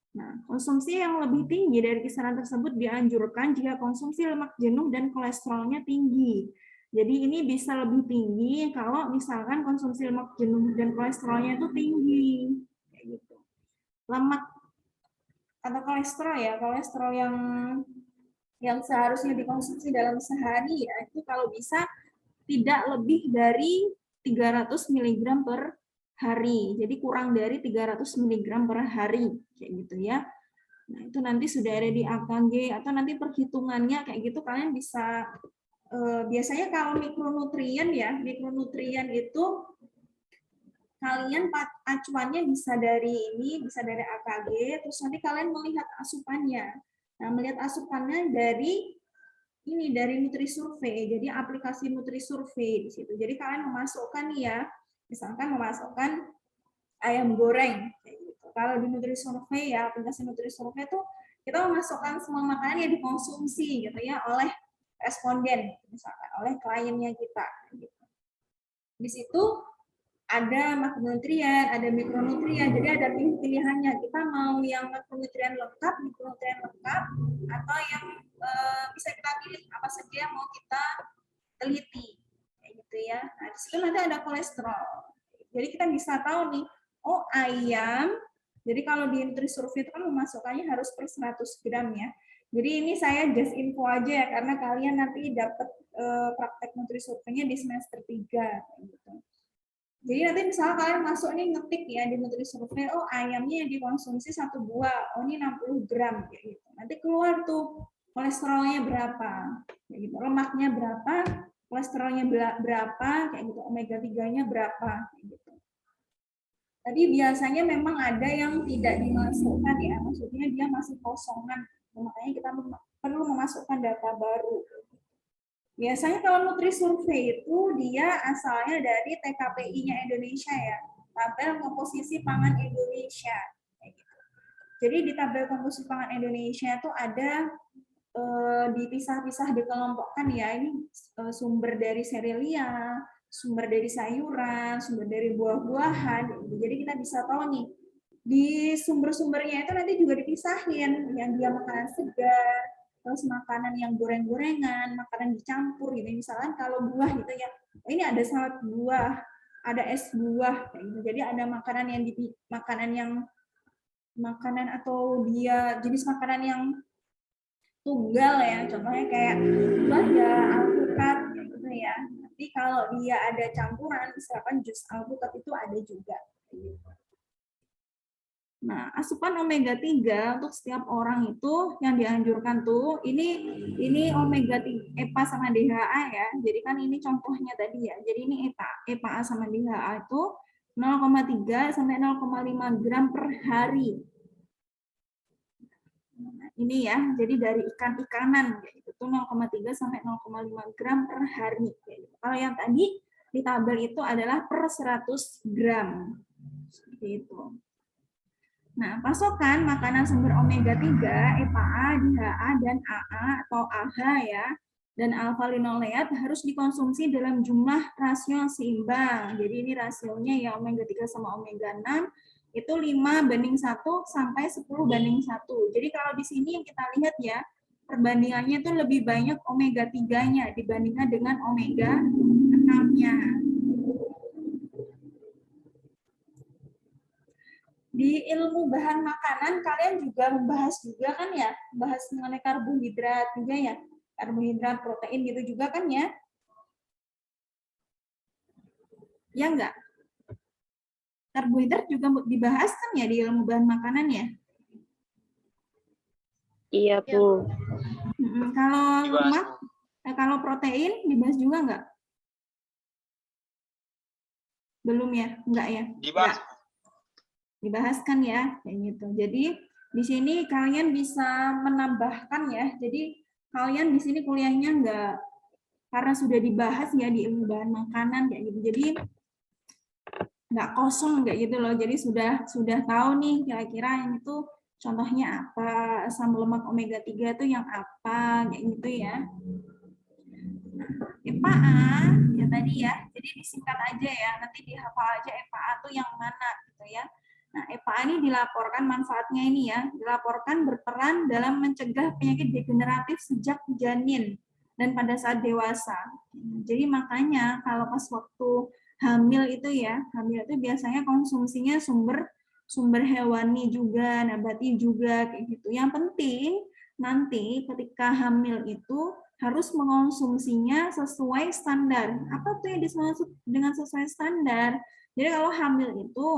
Nah, konsumsi yang lebih tinggi dari kisaran tersebut dianjurkan jika konsumsi lemak jenuh dan kolesterolnya tinggi. Jadi ini bisa lebih tinggi kalau misalkan konsumsi lemak jenuh dan kolesterolnya itu tinggi. Kayak gitu. Lemak atau kolesterol ya, kolesterol yang seharusnya dikonsumsi dalam sehari ya, itu kalau bisa tidak lebih dari 300 mg per hari. Jadi kurang dari 300 mg per hari kayak gitu ya. Nah, itu nanti sudah ada di AKG atau nanti perhitungannya kayak gitu kalian bisa biasanya kalau mikronutrien ya, mikronutrien itu kalian acuannya bisa dari AKG, terus nanti kalian melihat asupannya. Nah, melihat asupannya dari Nutrisurvey. Jadi aplikasi Nutrisurvey di situ. Jadi kalian memasukkan ya, misalkan memasukkan ayam goreng kayak gitu. Kalau di Nutrisurvey ya, aplikasi Nutrisurvey itu kita memasukkan semua makanan yang dikonsumsi gitu ya oleh responden, misalkan oleh kliennya kita gitu. Di situ ada makronutrien, ada mikronutrien, jadi ada pilihannya. Kita mau yang mikronutrien lengkap, atau yang bisa kita pilih apa saja yang mau kita teliti, kayak gitu ya. Nah, di situ nanti ada kolesterol. Jadi kita bisa tahu nih, oh ayam. Jadi kalau di Nutrisurvey itu kan memasukkannya harus per 100 gram ya. Jadi ini saya just info aja ya, karena kalian nanti dapat praktek Nutrisurvey-nya di semester 3. Gitu. Jadi nanti misalnya kalian masuk nih ngetik ya di Nutrisurvey, oh ayamnya yang dikonsumsi 1 buah, oh ini 60 gram, kayak gitu. Nanti keluar tuh kolesterolnya berapa, kayak gitu. Lemaknya berapa, kolesterolnya berapa, kayak gitu. Omega 3-nya berapa, kayak gitu. Tadi biasanya memang ada yang tidak dimasukkan ya, maksudnya dia masih kosongan, makanya kita perlu memasukkan data baru. Biasanya kalau Nutrisurvey itu dia asalnya dari TKPI-nya Indonesia ya, tabel komposisi pangan Indonesia. Jadi di tabel komposisi pangan Indonesia itu ada dipisah-pisah, dikelompokkan ya, ini sumber dari serealia, sumber dari sayuran, sumber dari buah-buahan. Jadi kita bisa tahu nih, di sumber-sumbernya itu nanti juga dipisahin, yang dia makanan segar, terus makanan yang goreng-gorengan, makanan dicampur gitu. Misalkan kalau buah gitu ya, ini ada salad buah, ada es buah kayak gitu. Jadi ada makanan atau dia jenis makanan yang tunggal ya, contohnya kayak buah ya alpukat gitu ya. Nanti kalau dia ada campuran, misalkan jus alpukat itu ada juga. Nah, asupan omega 3 untuk setiap orang itu yang dianjurkan tuh ini omega 3 EPA sama DHA ya. Jadi kan ini contohnya tadi ya. Jadi ini EPA sama DHA itu 0,3 sampai 0,5 gram per hari. Nah, ini ya. Jadi dari ikan-ikanan itu 0,3 sampai 0,5 gram per hari. Kalau yang tadi di tabel itu adalah per 100 gram. Seperti itu. Nah, pasokan makanan sumber omega 3, EPA, DHA, dan AA atau AHA ya. Dan alfa-linoleat harus dikonsumsi dalam jumlah rasio yang seimbang. Jadi ini rasionya ya omega 3 sama omega 6 itu 5:1 sampai 10:1. Jadi kalau di sini yang kita lihat ya, perbandingannya itu lebih banyak omega 3-nya dibandingkan dengan omega 6-nya. Di ilmu bahan makanan kalian juga membahas juga kan ya, bahas mengenai karbohidrat juga ya. Karbohidrat, protein gitu juga kan ya? Ya enggak? Karbohidrat juga dibahas kan ya di ilmu bahan makanan ya? Iya, Bu. Kalau lemak, kalau protein dibahas juga enggak? Belum ya? Enggak ya? Dibahas. Dibahas kan ya? Kayak gitu. Jadi di sini kalian bisa menambahkan ya. Jadi kalian di sini kuliahnya enggak, karena sudah dibahas ya di ilmu bahan makanan kayak gitu. Jadi nggak kosong kayak gitu loh. Jadi sudah tahu nih kira-kira yang itu contohnya apa, asam lemak omega 3 itu yang apa kayak gitu ya. EPA ya tadi ya. Jadi disingkat aja ya. Nanti dihafal aja EPA itu yang mana gitu ya. Nah, EPA ini dilaporkan manfaatnya ini ya, dilaporkan berperan dalam mencegah penyakit degeneratif sejak janin dan pada saat dewasa. Jadi makanya kalau pas waktu hamil itu ya, hamil itu biasanya konsumsinya sumber hewani juga, nabati juga kayak gitu. Yang penting nanti ketika hamil itu harus mengonsumsinya sesuai standar. Apa tuh yang dimaksud dengan sesuai standar? Jadi kalau hamil itu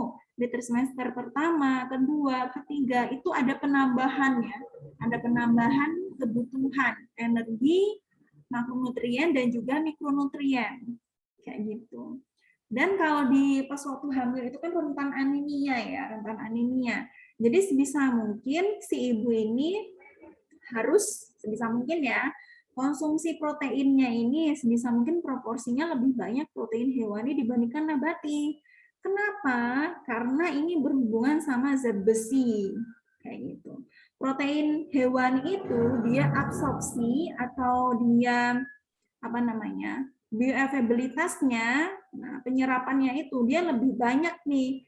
di trimester pertama, kedua, ketiga itu ada penambahan ya, ada penambahan kebutuhan energi, makronutrien dan juga mikronutrien kayak gitu. Dan kalau di pas waktu hamil itu kan rentan anemia ya, rentan anemia. Jadi sebisa mungkin si ibu ini harus sebisa mungkin ya konsumsi proteinnya ini sebisa mungkin proporsinya lebih banyak protein hewani dibandingkan nabati. Kenapa? Karena ini berhubungan sama zat besi kayak gitu. Protein hewani itu dia absorpsi atau dia apa namanya? Bioavailabilitasnya, nah penyerapannya itu dia lebih banyak nih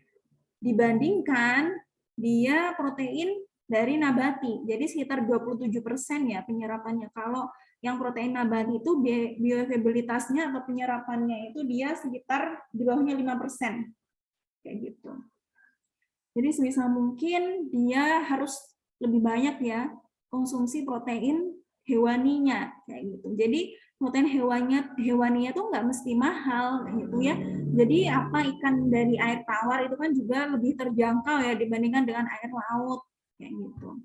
dibandingkan dia protein dari nabati. Jadi sekitar 27% ya penyerapannya. Kalau yang protein nabati itu bioavailabilitasnya atau penyerapannya itu dia sekitar di bawahnya 5%. Kayak gitu. Jadi sebisa mungkin dia harus lebih banyak ya konsumsi protein hewaninya kayak gitu. Jadi protein hewaninya tuh nggak mesti mahal gitu ya. Jadi apa ikan dari air tawar itu kan juga lebih terjangkau ya dibandingkan dengan air laut kayak gitu.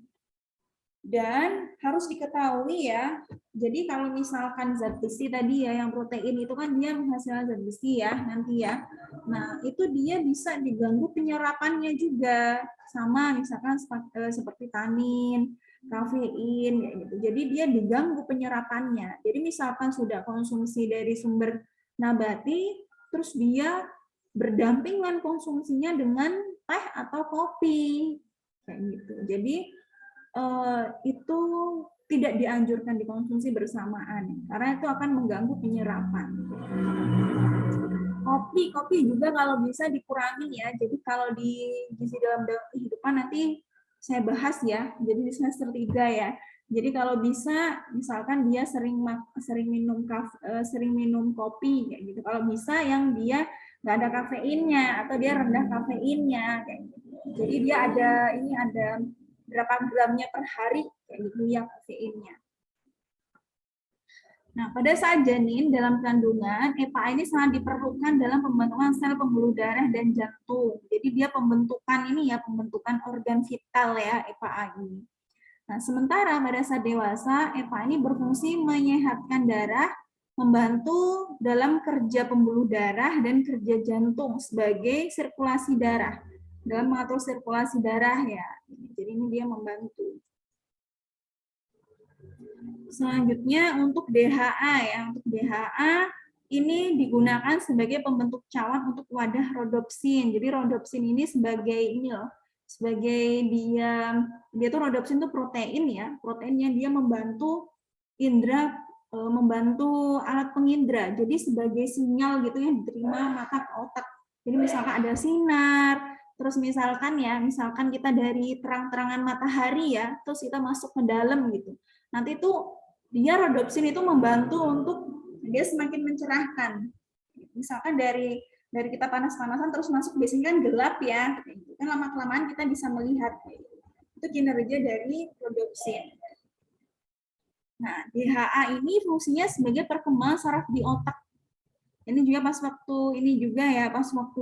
Dan harus diketahui ya, jadi kalau misalkan zat besi tadi ya, yang protein itu kan dia menghasilkan zat besi ya nanti ya. Nah itu dia bisa diganggu penyerapannya juga, sama misalkan seperti tanin, kafein, kayak gitu. Jadi dia diganggu penyerapannya. Jadi misalkan sudah konsumsi dari sumber nabati, terus dia berdampingan konsumsinya dengan teh atau kopi, kayak gitu. Jadi itu tidak dianjurkan dikonsumsi bersamaan karena itu akan mengganggu penyerapan. Kopi juga kalau bisa dikurangi ya. Jadi kalau di gizi dalam kehidupan nanti saya bahas ya. Jadi di semester 3 ya. Jadi kalau bisa misalkan dia sering minum kopi kayak gitu. Kalau bisa yang dia nggak ada kafeinnya atau dia rendah kafeinnya kayak gitu. Jadi dia ada berapa gramnya per hari kayak gitu ya kafeinnya. Nah, pada saat janin dalam kandungan, EPA ini sangat diperlukan dalam pembentukan sel pembuluh darah dan jantung. Jadi dia pembentukan ini ya, pembentukan organ vital ya EPA ini. Nah, sementara pada saat dewasa, EPA ini berfungsi menyehatkan darah, membantu dalam kerja pembuluh darah dan kerja jantung sebagai sirkulasi darah. Dalam mengatur sirkulasi darah ya. Jadi ini dia membantu. Selanjutnya untuk DHA ya. Untuk DHA ini digunakan sebagai pembentuk cawan untuk wadah rodopsin. Jadi rodopsin ini sebagai ini loh, sebagai dia tuh rodopsin itu protein ya. Protein yang dia membantu indera membantu alat pengindra. Jadi sebagai sinyal gitu yang diterima mata ke otak. Jadi misalkan ada sinar, terus misalkan kita dari terang-terangan matahari ya, terus kita masuk ke dalam gitu. Nanti tuh dia rhodopsin itu membantu untuk dia semakin mencerahkan. Misalkan dari kita panas-panasan terus masuk biasanya kan gelap ya, kan lama-kelamaan kita bisa melihat. Itu kinerja dari rhodopsin. Nah, DHA ini fungsinya sebagai perkembangan saraf di otak. Ini juga pas waktu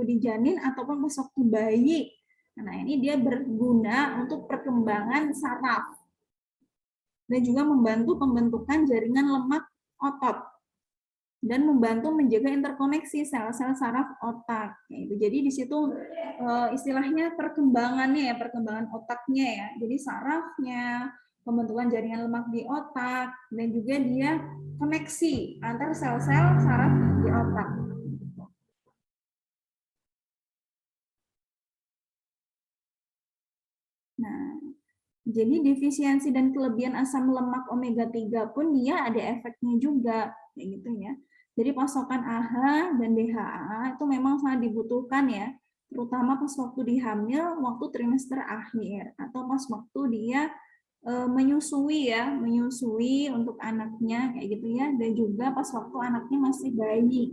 di janin ataupun pas waktu bayi. Nah, ini dia berguna untuk perkembangan saraf. Dan juga membantu pembentukan jaringan lemak otot. Dan membantu menjaga interkoneksi sel-sel saraf otak. Jadi di situ istilahnya perkembangannya ya, perkembangan otaknya ya. Jadi sarafnya, pembentukan jaringan lemak di otak, dan juga dia koneksi antar sel-sel saraf di otak. Nah, jadi defisiensi dan kelebihan asam lemak omega 3 pun dia ada efeknya juga, kayak gitu ya. Jadi pasokan AHA dan DHA itu memang sangat dibutuhkan ya, terutama pas waktu dihamil, waktu trimester akhir, atau pas waktu dia menyusui untuk anaknya kayak gitu ya, dan juga pas waktu anaknya masih bayi.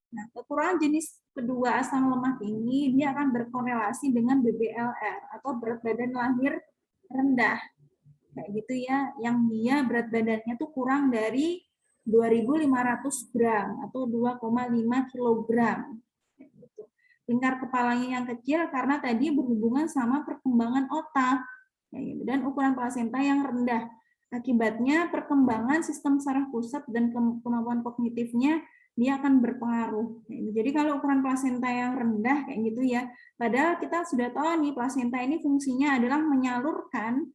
Nah, kekurangan jenis kedua asam lemak ini dia akan berkorelasi dengan BBLR atau berat badan lahir rendah. Kayak gitu ya, yang dia berat badannya tuh kurang dari 2.500 gram atau 2,5 kilogram. Lingkar kepalanya yang kecil karena tadi berhubungan sama perkembangan otak. Dan ukuran plasenta yang rendah. Akibatnya perkembangan sistem saraf pusat dan kemampuan kognitifnya dia akan berpengaruh. Jadi kalau ukuran plasenta yang rendah kayak gitu ya, padahal kita sudah tahu nih plasenta ini fungsinya adalah menyalurkan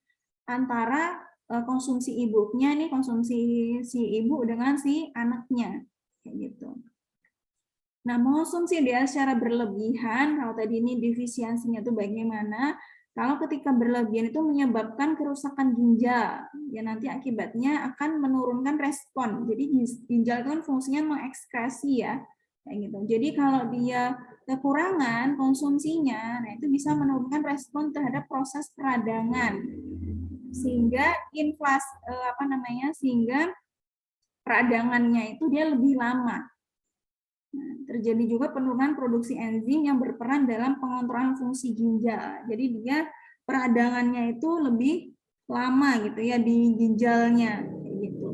antara konsumsi ibunya nih, konsumsi si ibu dengan si anaknya kayak gitu. Nah, mengonsumsi dia secara berlebihan, kalau tadi ini defisiensinya itu bagaimana? Kalau ketika berlebihan itu menyebabkan kerusakan ginjal, ya nanti akibatnya akan menurunkan respon. Jadi ginjal itu kan fungsinya mengekskresi ya, kayak gitu. Jadi kalau dia kekurangan konsumsinya, nah itu bisa menurunkan respon terhadap proses peradangan, sehingga sehingga peradangannya itu dia lebih lama. Nah, terjadi juga penurunan produksi enzim yang berperan dalam pengontrolan fungsi ginjal. Jadi dia peradangannya itu lebih lama gitu ya di ginjalnya gitu.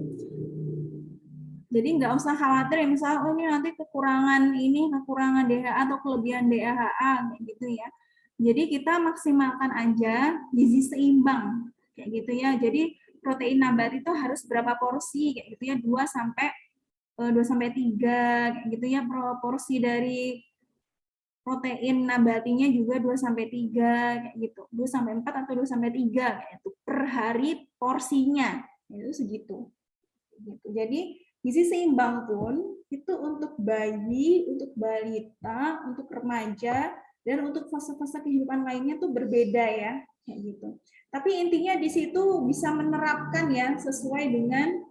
Jadi nggak usah khawatir ya misalnya oh ini nanti kekurangan DHA atau kelebihan DHA gitu ya. Jadi kita maksimalkan aja gizi seimbang kayak gitu ya. Jadi protein nabati itu harus berapa porsi kayak gitu ya, 2 sampai 3 gitu ya, proporsi dari protein nabatinya juga 2 sampai 3 kayak gitu. 2 sampai 4 atau 2 sampai 3 kayak itu per hari porsinya. Itu segitu. Gitu. Jadi gizi seimbang pun itu untuk bayi, untuk balita, untuk remaja dan untuk fase-fase kehidupan lainnya tuh berbeda ya, kayak gitu. Tapi intinya di situ bisa menerapkan ya sesuai dengan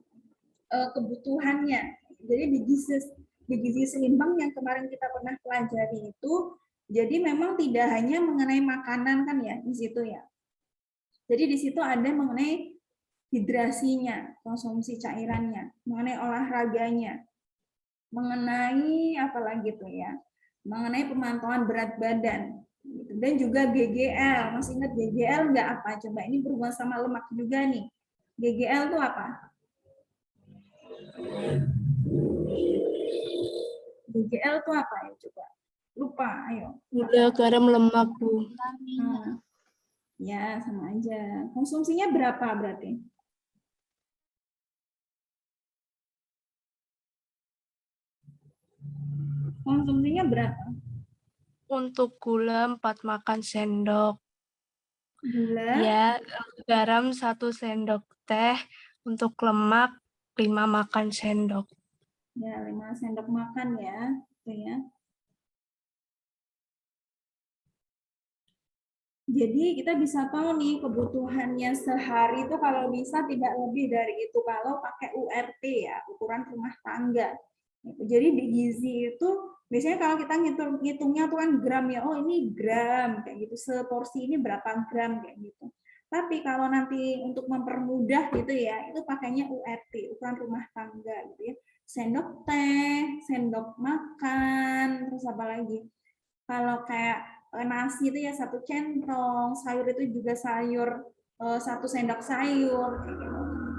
kebutuhannya. Jadi di gizi seimbang yang kemarin kita pernah pelajari itu, jadi memang tidak hanya mengenai makanan kan ya di situ ya. Jadi di situ ada mengenai hidrasinya, konsumsi cairannya, mengenai olahraganya, mengenai apa lagi tuh ya, mengenai pemantauan berat badan, dan juga GGL. Masih ingat GGL nggak apa? Coba ini berhubungan sama lemak juga nih. GGL itu apa? GGL itu apa ya coba? Lupa, ayo. Gula, garam, lemak, Bu. Nah, ya, sama aja. Konsumsinya berapa berarti? Konsumsinya berapa? Untuk gula 4 makan sendok. Gula? Ya, garam 1 sendok teh. Untuk lemak 5 makan sendok. Ya, 5 sendok makan ya. Itu ya. Jadi kita bisa tahu nih kebutuhannya sehari itu kalau bisa tidak lebih dari itu kalau pakai URT ya, ukuran rumah tangga. Jadi di gizi itu biasanya kalau kita ngitungnya tuh kan gram ya, oh ini gram kayak gitu, seporsi ini berapa gram kayak gitu. Tapi kalau nanti untuk mempermudah gitu ya, itu pakainya URT, ukuran rumah tangga gitu ya. Sendok teh, sendok makan, terus apa lagi? Kalau kayak nasi itu ya 1 centong, sayur itu juga sayur 1 sendok sayur.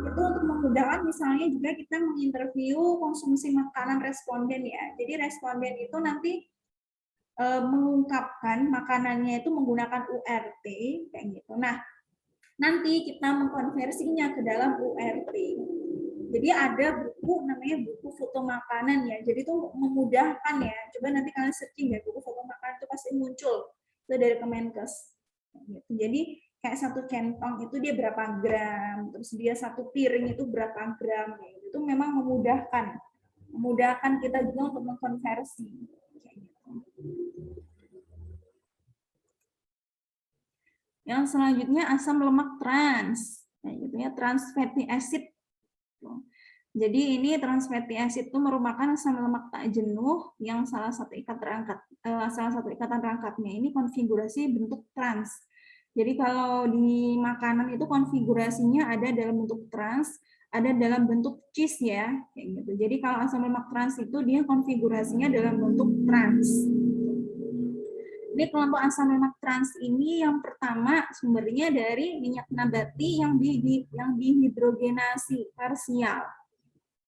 Itu untuk memudahkan misalnya juga kita menginterview konsumsi makanan responden ya. Jadi responden itu nanti mengungkapkan makanannya itu menggunakan URT kayak gitu. Nah, nanti kita mengkonversinya ke dalam URT. Jadi ada buku namanya buku foto makanan ya. Jadi itu memudahkan ya. Coba nanti kalian searching ya buku foto makanan itu pasti muncul. Itu dari Kemenkes. Jadi kayak 1 centong itu dia berapa gram, terus dia 1 piring itu berapa gram. Itu memang memudahkan. Memudahkan kita juga untuk mengkonversi. Yang selanjutnya asam lemak trans. Nah, gitu ya, trans fatty acid. Jadi ini trans fatty acid itu merupakan asam lemak tak jenuh yang salah satu ikatan rangkapnya ini konfigurasi bentuk trans. Jadi kalau di makanan itu konfigurasinya ada dalam bentuk trans, ada dalam bentuk cis ya, kayak gitu. Jadi kalau asam lemak trans itu dia konfigurasinya dalam bentuk trans. Ini kelompok asam lemak trans ini yang pertama sumbernya dari minyak nabati yang dihidrogenasi parsial,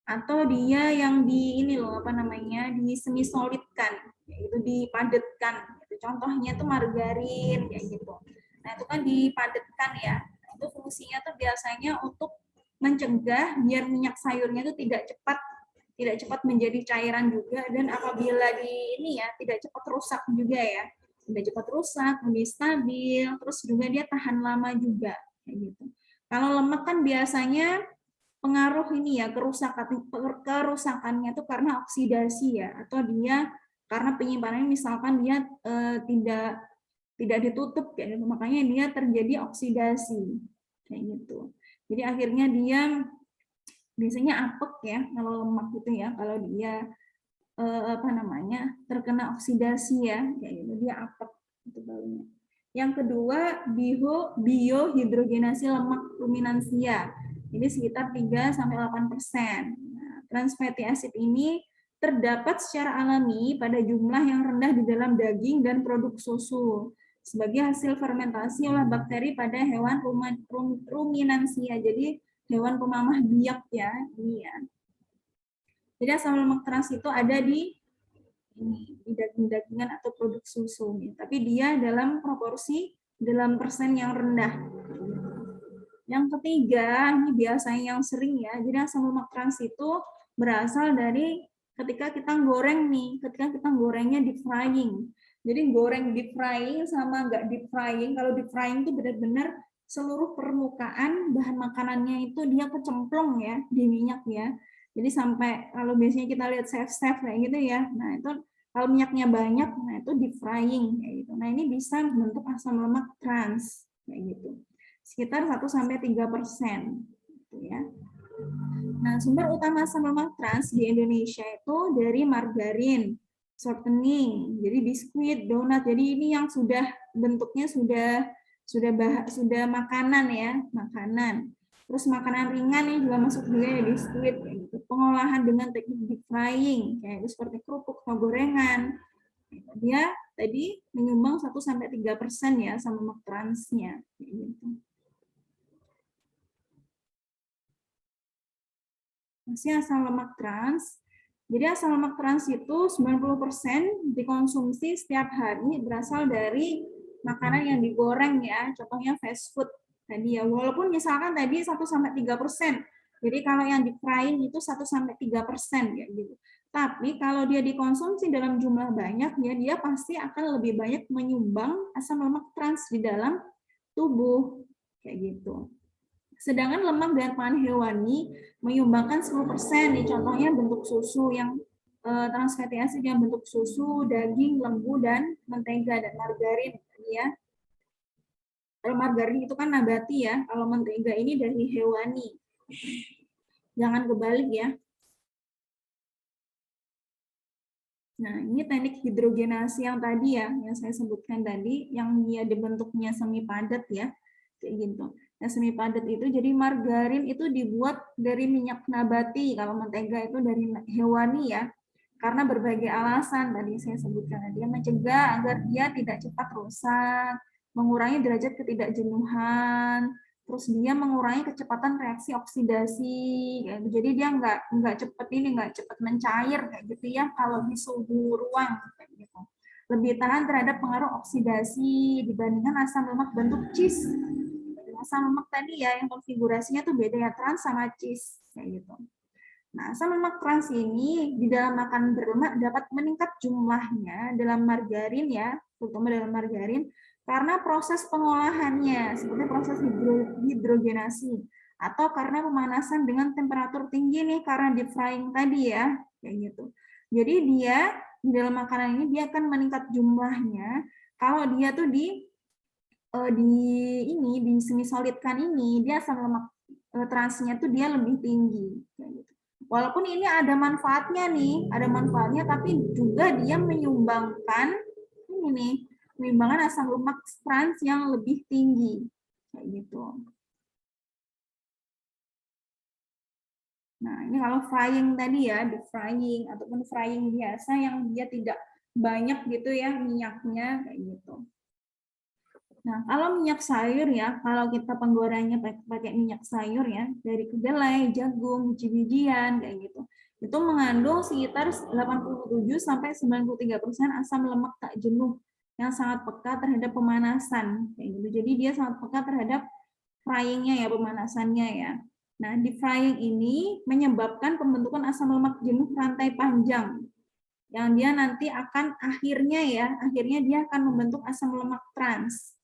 atau dia yang di ini loh apa namanya di semi solidkan, yaitu dipadatkan. Contohnya itu margarin kayak gitu. Nah itu kan dipadatkan ya. Itu fungsinya tuh biasanya untuk mencegah biar minyak sayurnya itu tidak cepat menjadi cairan juga, dan apabila di ini ya tidak cepat rusak juga ya. Tidak cepat rusak, lebih stabil, terus juga dia tahan lama juga kayak gitu. Kalau lemak kan biasanya pengaruh ini ya kerusakannya itu karena oksidasi ya, atau dia karena penyimpanannya misalkan dia tidak ditutup kayak gitu, makanya dia terjadi oksidasi kayak gitu. Jadi akhirnya dia biasanya apek ya kalau lemak gitu ya, kalau dia apa namanya terkena oksidasi ya kayak gitu dia apek itu baunya. Yang kedua biohidrogenasi lemak ruminansia. Ini sekitar 3-8%. Nah, trans fatty acid ini terdapat secara alami pada jumlah yang rendah di dalam daging dan produk susu sebagai hasil fermentasi oleh bakteri pada hewan ruminansia. Jadi hewan pemamah biak ya, ini ya. Jadi asam lemak trans itu ada di daging-dagingan atau produk susu, tapi dia dalam proporsi dalam persen yang rendah. Yang ketiga, ini biasanya yang sering ya, jadi asam lemak trans itu berasal dari ketika kita goreng nih, ketika kita gorengnya deep frying. Jadi goreng deep frying sama nggak deep frying, kalau deep frying itu benar-benar seluruh permukaan bahan makanannya itu dia kecemplung ya di minyak ya. Jadi sampai kalau biasanya kita lihat chef-chef kayak gitu ya, nah itu kalau minyaknya banyak, nah itu deep frying kayak gitu. Nah ini bisa membentuk asam lemak trans kayak gitu. Sekitar 1-3%. Gitu ya. Nah, sumber utama asam lemak trans di Indonesia itu dari margarin, shortening, jadi biskuit, donat. Jadi ini yang sudah bentuknya sudah makanan ya, makanan. Terus makanan ringan yang juga masuk juga ya biskuit kayak gitu. Pengolahan dengan teknik deep frying kayak itu seperti kerupuk atau gorengan. Dia tadi menyumbang 1-3% ya asam lemak transnya gitu. Masih asam lemak trans. Jadi asam lemak trans itu 90% dikonsumsi setiap hari berasal dari makanan yang digoreng ya, contohnya fast food tadi ya. Walaupun misalkan tadi 1-3%. Jadi kalau yang di frying itu 1-3% ya gitu. Tapi kalau dia dikonsumsi dalam jumlah banyak ya, dia pasti akan lebih banyak menyumbang asam lemak trans di dalam tubuh kayak gitu. Sedangkan lemak dan pangan hewani menyumbangkan 10%. Nih contohnya bentuk susu yang trans fatty acid yang bentuk susu, daging, lembu, dan mentega dan margarin ya. Kalau margarin itu kan nabati ya, kalau mentega ini dari hewani. Jangan kebalik ya. Nah, ini teknik hidrogenasi yang tadi ya, yang saya sebutkan tadi, yang dia dibentuknya semi padat ya, kayak gitu. Nah, semi padat itu jadi margarin itu dibuat dari minyak nabati, kalau mentega itu dari hewani ya. Karena berbagai alasan tadi saya sebutkan, dia mencegah agar dia tidak cepat rusak, mengurangi derajat ketidakjenuhan, terus dia mengurangi kecepatan reaksi oksidasi, kayak gitu. Jadi dia nggak cepat mencair kayak gitu ya kalau di suhu ruang kayak gitu. Lebih tahan terhadap pengaruh oksidasi dibandingkan asam lemak bentuk cheese. Asam lemak tadi ya yang konfigurasinya tuh beda ya, trans sama cheese kayak gitu. Nah, asam lemak trans ini di dalam makanan berlemak dapat meningkat jumlahnya dalam margarin ya, terutama dalam margarin, karena proses pengolahannya, seperti proses hidrogenasi, atau karena pemanasan dengan temperatur tinggi nih, karena deep frying tadi ya, kayak gitu. Jadi dia di dalam makanan ini dia akan meningkat jumlahnya kalau dia tuh di semi solidkan ini dia asam lemak transnya tuh dia lebih tinggi kayak gitu. Walaupun ini ada manfaatnya nih, ada manfaatnya, tapi juga dia menyumbangkan ini nih, menyumbangkan asam lemak trans yang lebih tinggi kayak gitu. Nah, ini kalau frying tadi ya, di frying ataupun frying biasa yang dia tidak banyak gitu ya minyaknya kayak gitu. Nah, kalau minyak sayur ya, kalau kita penggorengnya pakai minyak sayur ya, dari kedelai, jagung, biji-bijian, kayak gitu. Itu mengandung sekitar 87 sampai 93% asam lemak tak jenuh yang sangat peka terhadap pemanasan, kayak gitu. Jadi dia sangat peka terhadap fryingnya ya, pemanasannya ya. Nah, di frying ini menyebabkan pembentukan asam lemak jenuh rantai panjang yang dia nanti akan akhirnya dia akan membentuk asam lemak trans.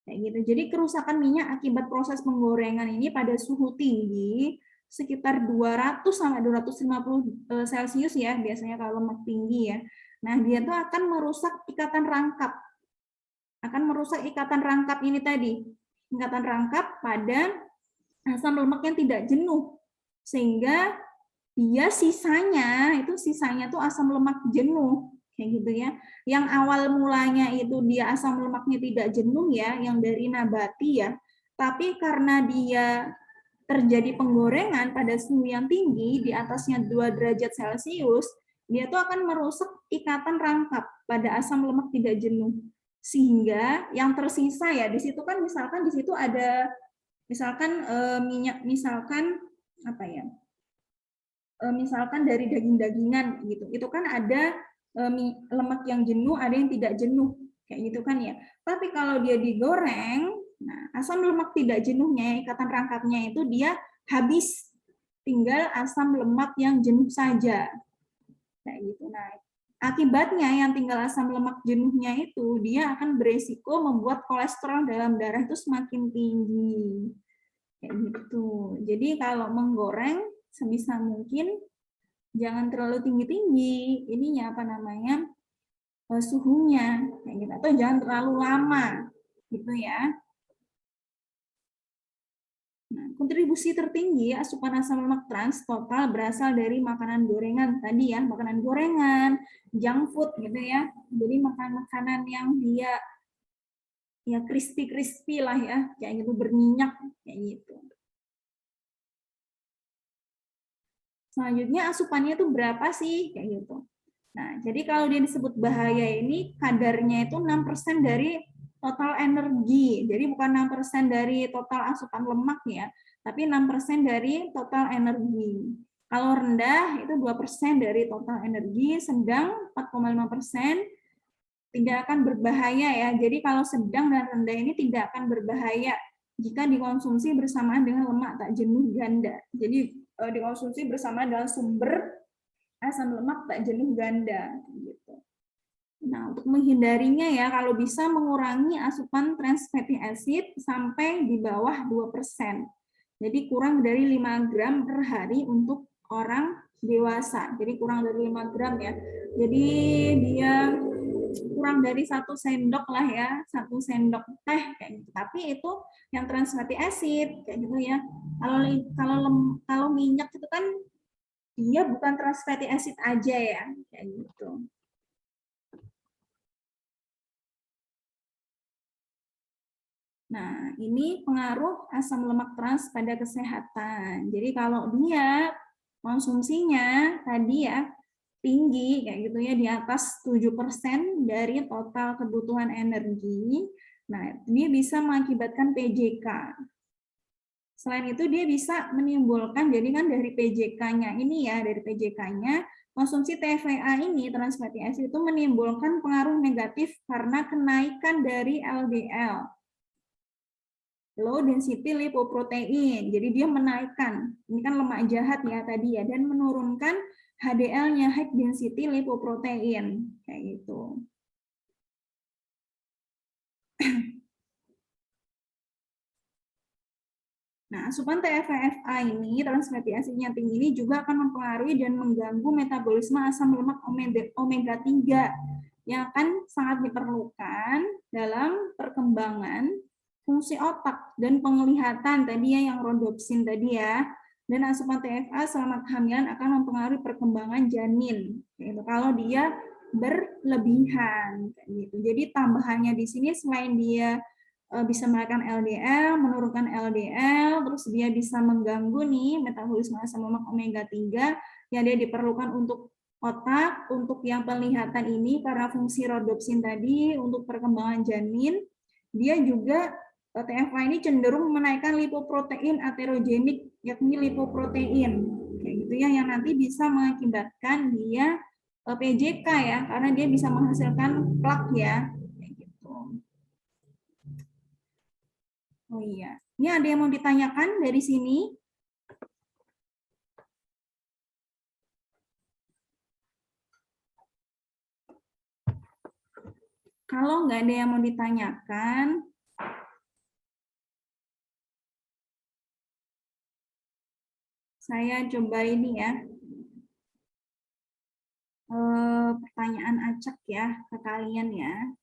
Kayak gitu. Jadi kerusakan minyak akibat proses penggorengan ini pada suhu tinggi sekitar 200 sampai 250 Celcius ya, biasanya kalau lemak tinggi ya. Nah, dia tuh akan merusak ikatan rangkap. Akan merusak ikatan rangkap ini tadi. Ikatan rangkap pada asam lemak yang tidak jenuh. Sehingga dia sisanya tuh asam lemak jenuh kayak gitu ya. Yang awal mulanya itu dia asam lemaknya tidak jenuh ya, yang dari nabati ya. Tapi karena dia terjadi penggorengan pada suhu yang tinggi di atasnya 2 derajat Celcius, dia tuh akan merusak ikatan rangkap pada asam lemak tidak jenuh. Sehingga yang tersisa ya di situ kan misalkan di situ ada misalkan minyak misalkan apa ya? Misalkan dari daging-dagingan gitu, itu kan ada lemak yang jenuh, ada yang tidak jenuh, kayak gitu kan ya. Tapi kalau dia digoreng, nah asam lemak tidak jenuhnya, ikatan rangkapnya itu dia habis, tinggal asam lemak yang jenuh saja, kayak gitu. Nah akibatnya yang tinggal asam lemak jenuhnya itu dia akan beresiko membuat kolesterol dalam darah itu semakin tinggi, kayak gitu. Jadi kalau menggoreng sebisa mungkin jangan terlalu tinggi-tinggi ininya apa namanya suhunya kayak gitu, atau jangan terlalu lama gitu ya. Nah, kontribusi tertinggi asupan asam lemak trans total berasal dari makanan gorengan tadi ya, makanan gorengan, junk food gitu ya. Jadi makanan-makanan yang dia ya crispy lah ya, kayak gitu, berminyak kayak gitu. Selanjutnya asupannya itu berapa sih kayak gitu. Nah, jadi kalau dia disebut bahaya ini kadarnya itu 6% dari total energi. Jadi bukan 6% dari total asupan lemak ya, tapi 6% dari total energi. Kalau rendah itu 2% dari total energi, sedang 4,5% tidak akan berbahaya ya. Jadi kalau sedang dan rendah ini tidak akan berbahaya jika dikonsumsi bersamaan dengan lemak tak jenuh ganda. Jadi dikonsumsi bersama dengan sumber asam lemak tak jenuh ganda gitu. Nah, untuk menghindarinya ya kalau bisa mengurangi asupan trans fatty acid sampai di bawah 2%. Jadi kurang dari 5 gram per hari untuk orang dewasa. Jadi kurang dari 5 gram ya. Jadi dia kurang dari 1 sendok lah ya, 1 sendok teh kayak gitu. Tapi itu yang trans fatty acid kayak gitu ya. Kalau minyak itu kan dia bukan trans fatty acid aja ya, kayak gitu. Nah, ini pengaruh asam lemak trans pada kesehatan. Jadi kalau dia konsumsinya tadi ya tinggi kayak gitu ya di atas 7% dari total kebutuhan energi. Nah, dia bisa mengakibatkan PJK. Selain itu dia bisa menimbulkan, jadi kan dari PJK-nya ini ya, dari PJK-nya konsumsi TVA ini, trans fatty acid itu menimbulkan pengaruh negatif karena kenaikan dari LDL, low density lipoprotein. Jadi dia menaikkan, ini kan lemak jahat ya tadi ya, dan menurunkan HDL-nya, high density lipoprotein kayak gitu. Nah, asupan TFA ini, trans fatty acidnya tinggi ini juga akan mempengaruhi dan mengganggu metabolisme asam lemak omega 3 yang akan sangat diperlukan dalam perkembangan fungsi otak dan penglihatan tadi ya yang rhodopsin tadi ya. Dan asupan TFA selama kehamilan akan mempengaruhi perkembangan janin. Gitu. Kalau dia berlebihan gitu. Jadi tambahannya di sini selain dia bisa menaikkan LDL, menurunkan LDL, terus dia bisa mengganggu nih metabolisme asam lemak omega 3 yang dia diperlukan untuk otak, untuk yang penglihatan ini karena fungsi rhodopsin tadi untuk perkembangan janin. Dia juga TFA ini cenderung menaikkan lipoprotein aterogenik, yakni lipoprotein kayak gitu ya, yang nanti bisa mengakibatkan dia PJK ya, karena dia bisa menghasilkan plak ya. Oh iya, ini ada yang mau ditanyakan dari sini? Kalau nggak ada yang mau ditanyakan, saya coba ini ya, pertanyaan acak ya ke kalian ya.